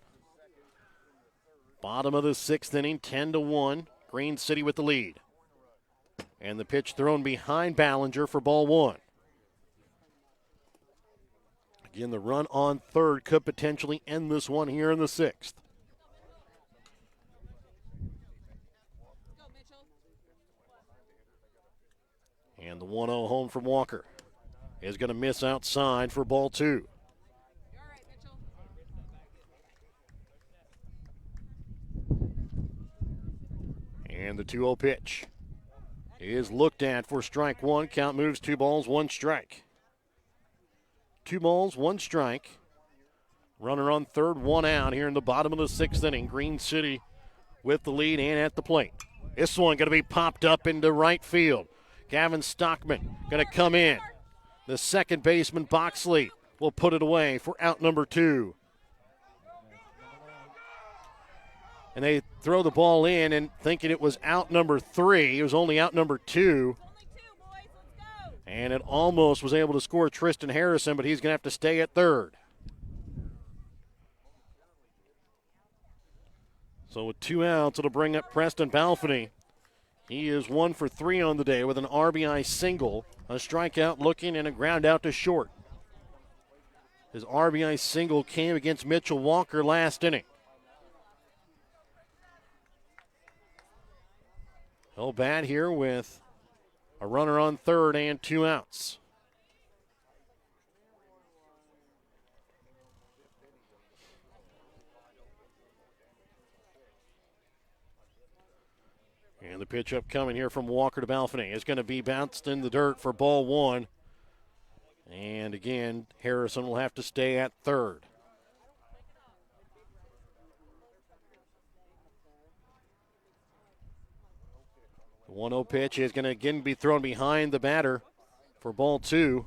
Bottom of the 6th inning, 10-1. Green City with the lead. And the pitch thrown behind Ballinger for ball 1. Again, the run on third could potentially end this one here in the 6th. And the 1-0 home from Walker is going to miss outside for ball 2. And the 2-0 pitch is looked at for strike one. Count moves 2 balls, 1 strike. 2 balls, 1 strike. Runner on third, 1 out here in the bottom of the 6th inning. Green City with the lead and at the plate. This one going to be popped up into right field. Gavin Stockman going to come in. The second baseman, Boxley, will put it away for out number 2. And they throw the ball in and thinking it was out number 3. It was only out number 2. And it almost was able to score Tristan Harrison, but he's going to have to stay at third. So with 2 outs, it'll bring up Preston Balfany. He is 1 for 3 on the day with an RBI single, a strikeout looking, and a ground out to short. His RBI single came against Mitchell Walker last inning. He'll bat here with a runner on third and 2 outs. And the pitch up coming here from Walker to Balfany is going to be bounced in the dirt for ball 1. And again, Harrison will have to stay at third. The 1-0 pitch is going to again be thrown behind the batter for ball 2.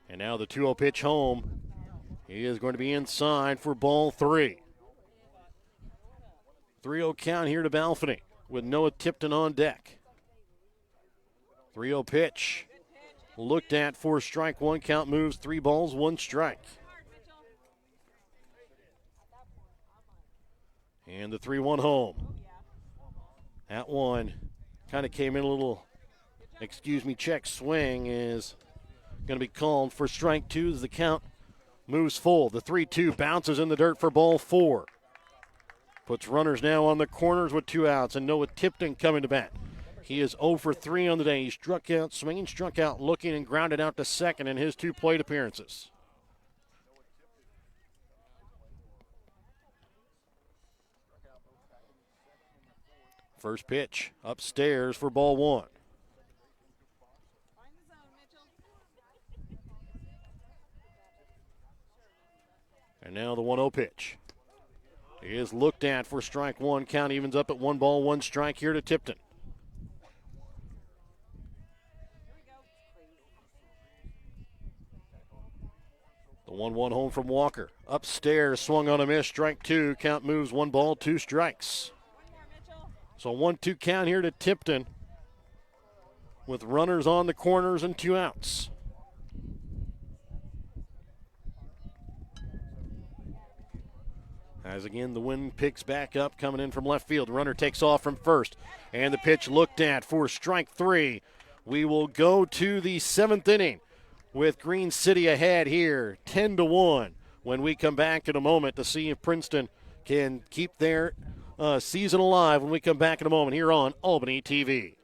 And now the 2-0 pitch home. He is going to be inside for ball 3. 3-0 count here to Balfany with Noah Tipton on deck. 3-0 pitch. Looked at for strike one. Count moves 3 balls, 1 strike. And the 3-1 home. That one kind of came in a little, check swing is going to be called for strike 2 as the count moves full. The 3-2 bounces in the dirt for ball 4. Puts runners now on the corners with 2 outs, and Noah Tipton coming to bat. He is 0 for 3 on the day. He struck out, swinging, struck out, looking, and grounded out to second in his 2 plate appearances. First pitch upstairs for ball 1. And now the 1-0 pitch is looked at for strike 1. Count evens up at 1 ball, 1 strike here to Tipton. The 1-1 home from Walker. Upstairs, swung on a miss, strike 2. Count moves 1 ball, 2 strikes. So 1-2 count here to Tipton with runners on the corners and 2 outs. As again, the wind picks back up, coming in from left field. Runner takes off from first, and the pitch looked at for strike 3. We will go to the 7th inning with Green City ahead here, 10-1, when we come back in a moment to see if Princeton can keep their season alive when we come back in a moment here on Albany TV.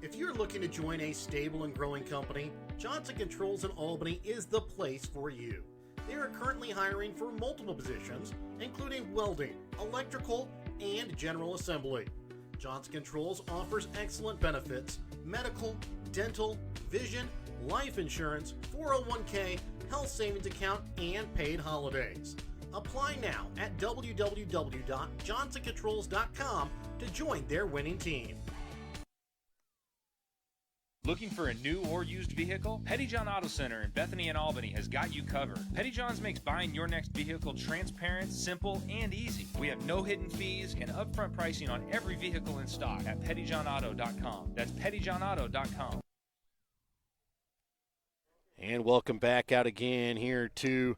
If you're looking to join a stable and growing company, Johnson Controls in Albany is the place for you. They are currently hiring for multiple positions, including welding, electrical, and general assembly. Johnson Controls offers excellent benefits: medical, dental, vision, life insurance, 401k, health savings account, and paid holidays. Apply now at www.johnsoncontrols.com to join their winning team. Looking for a new or used vehicle? Pettyjohn Auto Center in Bethany and Albany has got you covered. Pettyjohn's makes buying your next vehicle transparent, simple, and easy. We have no hidden fees and upfront pricing on every vehicle in stock at pettyjohnauto.com. That's pettyjohnauto.com. And welcome back out again here to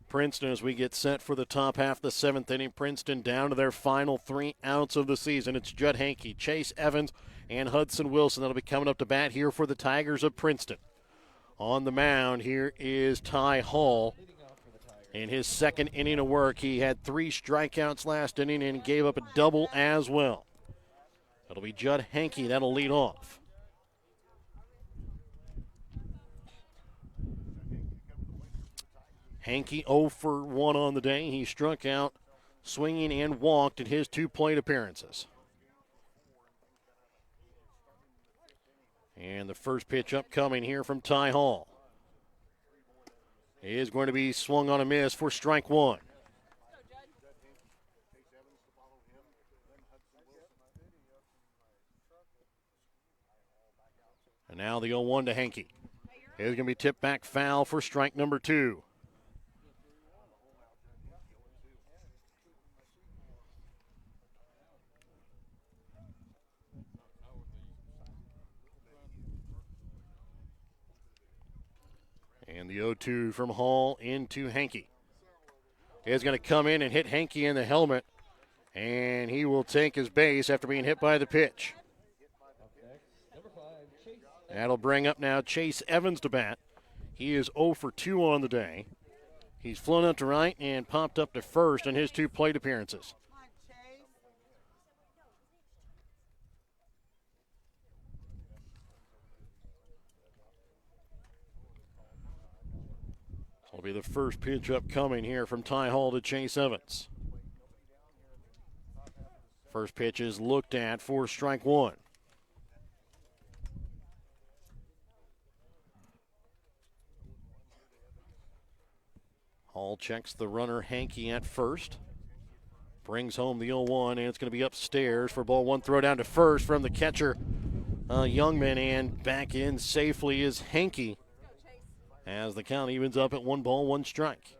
Princeton as we get set for the top half of the seventh inning. Princeton down to their final 3 outs of the season. It's Judd Hankey, Chase Evans, and Hudson Wilson that'll be coming up to bat here for the Tigers of Princeton. On the mound, here is Ty Hall. In his second inning of work, he had 3 strikeouts last inning and gave up a double as well. It'll be Judd Hankey that'll lead off. Hankey 0 for 1 on the day. He struck out swinging and walked in his 2 plate appearances. And the first pitch upcoming here from Ty Hall is going to be swung on a miss for strike 1. And now the 0-1 to Hankey. It is going to be tipped back foul for strike number 2. And the 0-2 from Hall into Hankey. Is going to come in and hit Hankey in the helmet, and he will take his base after being hit by the pitch. That'll bring up now Chase Evans to bat. He is 0 for 2 on the day. He's flown out to right and popped up to first in his 2 plate appearances. Will be the first pitch upcoming here from Ty Hall to Chase Evans. First pitch is looked at for strike 1. Hall checks the runner Hankey at first. Brings home the 0-1, and it's going to be upstairs for ball 1. Throw down to first from the catcher, Youngman, and back in safely is Hankey, as the count evens up at 1 ball, 1 strike.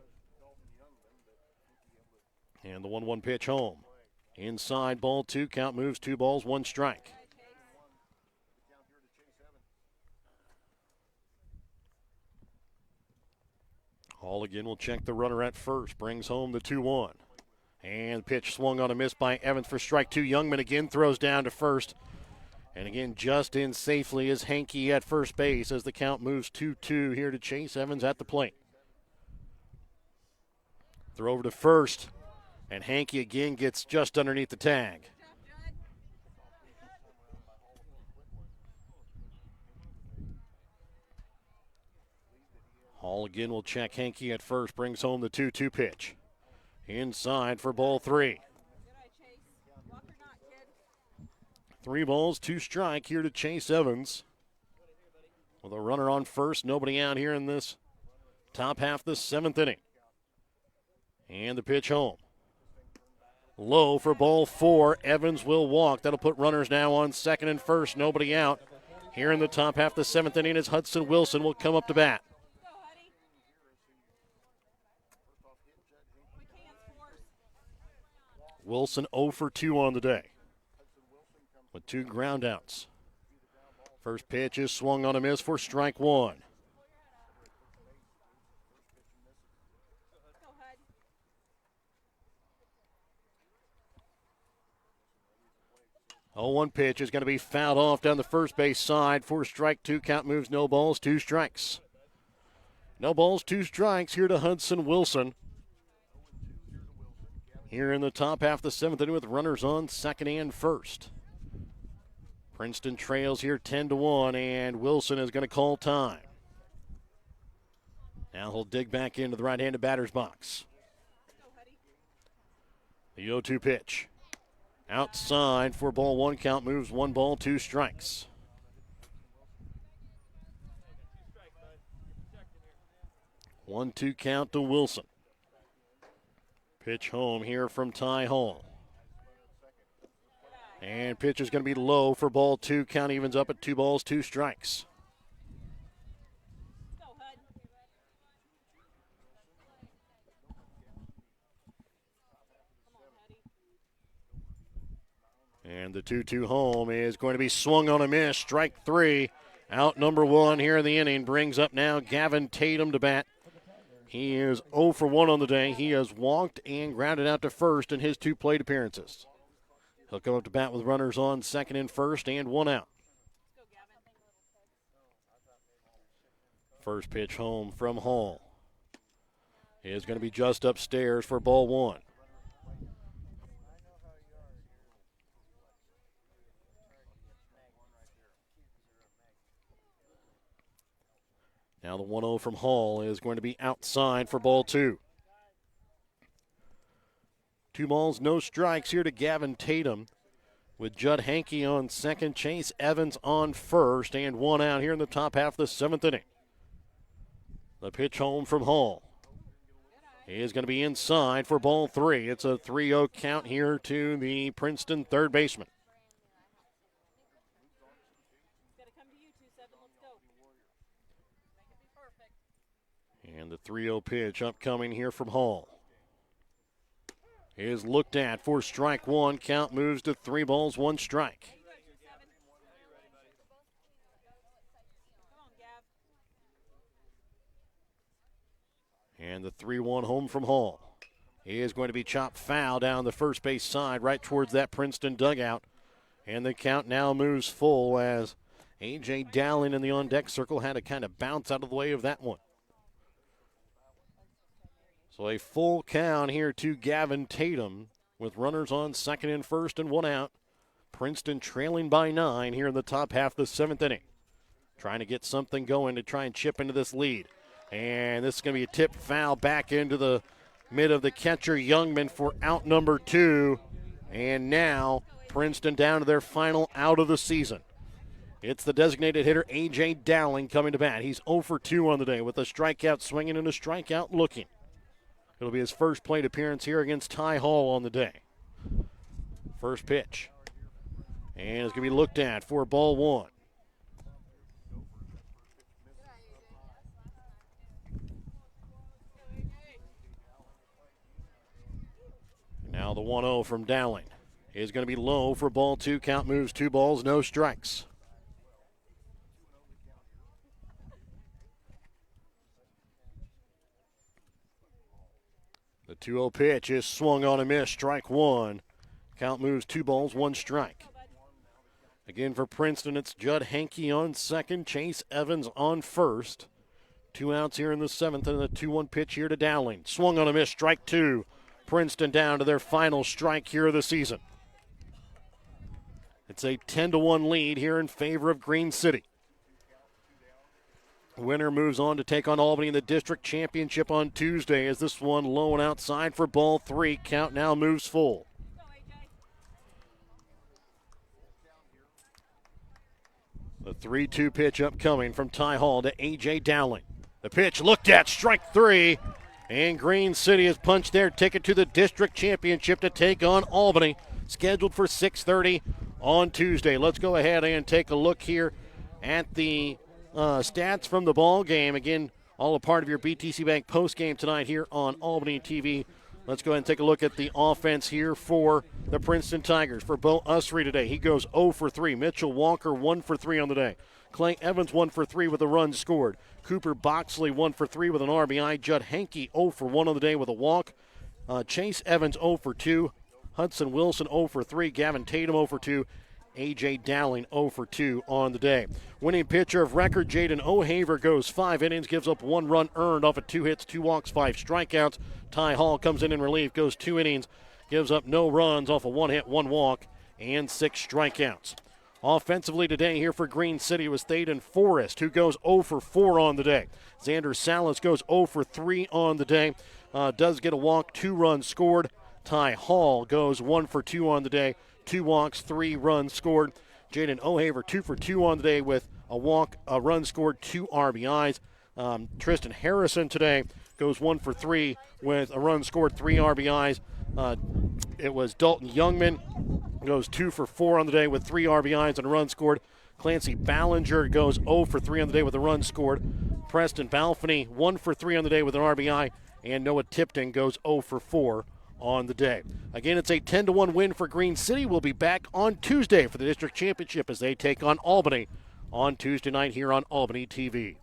And the 1-1 pitch home. Inside ball 2, count moves 2 balls, 1 strike. Hall again will check the runner at first, brings home the 2-1. And pitch swung on a miss by Evans for strike 2. Youngman again throws down to first. And again, just in safely is Hankey at first base as the count moves 2-2 here to Chase Evans at the plate. Throw over to first, and Hankey again gets just underneath the tag. Hall again will check Hankey at first, brings home the 2-2 pitch. Inside for ball 3. 3 balls, 2 strike here to Chase Evans. With a runner on first, nobody out here in this top half of the 7th inning. And the pitch home. Low for ball 4. Evans will walk. That'll put runners now on second and first, nobody out. Here in the top half of the 7th inning is Hudson Wilson will come up to bat. Wilson 0 for 2 on the day, with 2 ground outs. First pitch is swung on a miss for strike 1. The 0-1 pitch is going to be fouled off down the first base side for strike 2. Count moves no balls, 2 strikes. No balls, 2 strikes here to Hudson Wilson. Here in the top half of the 7th inning with runners on second and first. Princeton trails here 10-1, and Wilson is going to call time. Now he'll dig back into the right-handed batter's box. The 0-2 pitch. Outside for ball 1 count, moves 1 ball, 2 strikes. One, 2 count to Wilson. Pitch home here from Ty Hall. And pitch is going to be low for ball 2. Count evens up at 2 balls, 2 strikes. And the 2-2 home is going to be swung on a miss. Strike 3. Out number 1 here in the inning. Brings up now Gavin Tatum to bat. He is 0 for 1 on the day. He has walked and grounded out to first in his 2 plate appearances. He'll come up to bat with runners on second and first and 1 out. First pitch home from Hall is going to be just upstairs for ball 1. Now the 1-0 from Hall is going to be outside for ball 2. 2 balls, no strikes here to Gavin Tatum with Judd Hankey on second, Chase Evans on first, and 1 out here in the top half of the 7th inning. The pitch home from Hall is going to be inside for ball 3. It's a 3-0 count here to the Princeton third baseman. And the 3-0 pitch upcoming here from Hall is looked at for strike 1. Count moves to 3 balls, 1 strike. And the 3-1 home from Hall is going to be chopped foul down the first base side right towards that Princeton dugout. And the count now moves full as A.J. Dowling in the on-deck circle had to kind of bounce out of the way of that one. So a full count here to Gavin Tatum with runners on second and first and 1 out. Princeton trailing by 9 here in the top half of the 7th inning. Trying to get something going to try and chip into this lead. And this is going to be a tip foul back into the mid of the catcher Youngman for out number 2. And now Princeton down to their final out of the season. It's the designated hitter A.J. Dowling coming to bat. He's 0 for 2 on the day with a strikeout swinging and a strikeout looking. It'll be his first plate appearance here against Ty Hall on the day. First pitch. And it's going to be looked at for ball 1. Now the 1-0 from Dowling is going to be low for ball 2. Count moves 2 balls, no strikes. The 2-0 pitch is swung on a miss, strike 1. Count moves 2 balls, 1 strike. Again for Princeton, it's Judd Hankey on second, Chase Evans on first. 2 outs here in the 7th, and the 2-1 pitch here to Dowling. Swung on a miss, strike 2. Princeton down to their final strike here of the season. It's a 10-1 lead here in favor of Green City. Winner moves on to take on Albany in the district championship on Tuesday as this one low and outside for ball 3. Count now moves full. The 3-2 pitch upcoming from Ty Hall to A.J. Dowling. The pitch looked at, strike 3. And Green City has punched their ticket to the district championship to take on Albany, scheduled for 6:30 on Tuesday. Let's go ahead and take a look here at the stats from the ball game. Again, all a part of your BTC Bank post game tonight here on Albany TV. Let's go ahead and take a look at the offense here for the Princeton Tigers. For Bo Usry today, he goes 0 for 3. Mitchell Walker 1 for 3 on the day. Clay Evans 1 for 3 with a run scored. Cooper Boxley 1 for 3 with an RBI. Judd Hankey 0 for 1 on the day with a walk. Chase Evans 0 for 2. Hudson Wilson 0 for 3. Gavin Tatum 0 for 2. A.J. Dowling 0 for 2 on the day. Winning pitcher of record, Jaden O'Haver, goes 5 innings, gives up 1 run earned off of 2 hits, 2 walks, 5 strikeouts. Ty Hall comes in relief, goes 2 innings, gives up no runs off of 1 hit, 1 walk, and 6 strikeouts. Offensively today here for Green City was Thaden Forrest, who goes 0 for 4 on the day. Xander Salas goes 0 for 3 on the day. Does get a walk, 2 runs scored. Ty Hall goes 1 for 2 on the day, 2 walks, 3 runs scored. Jaden O'Haver 2 for 2 on the day with a walk, a run scored, 2 RBIs. Tristan Harrison today goes 1 for 3 with a run scored, 3 RBIs. It was Dalton Youngman goes 2 for 4 on the day with 3 RBIs and a run scored. Clancy Ballinger goes 0 for 3 on the day with a run scored. Preston Balfany 1 for 3 on the day with an RBI. And Noah Tipton goes 0 for 4 on the day. Again, it's a 10-1 win for Green City. We'll be back on Tuesday for the district championship as they take on Albany on Tuesday night here on Albany TV.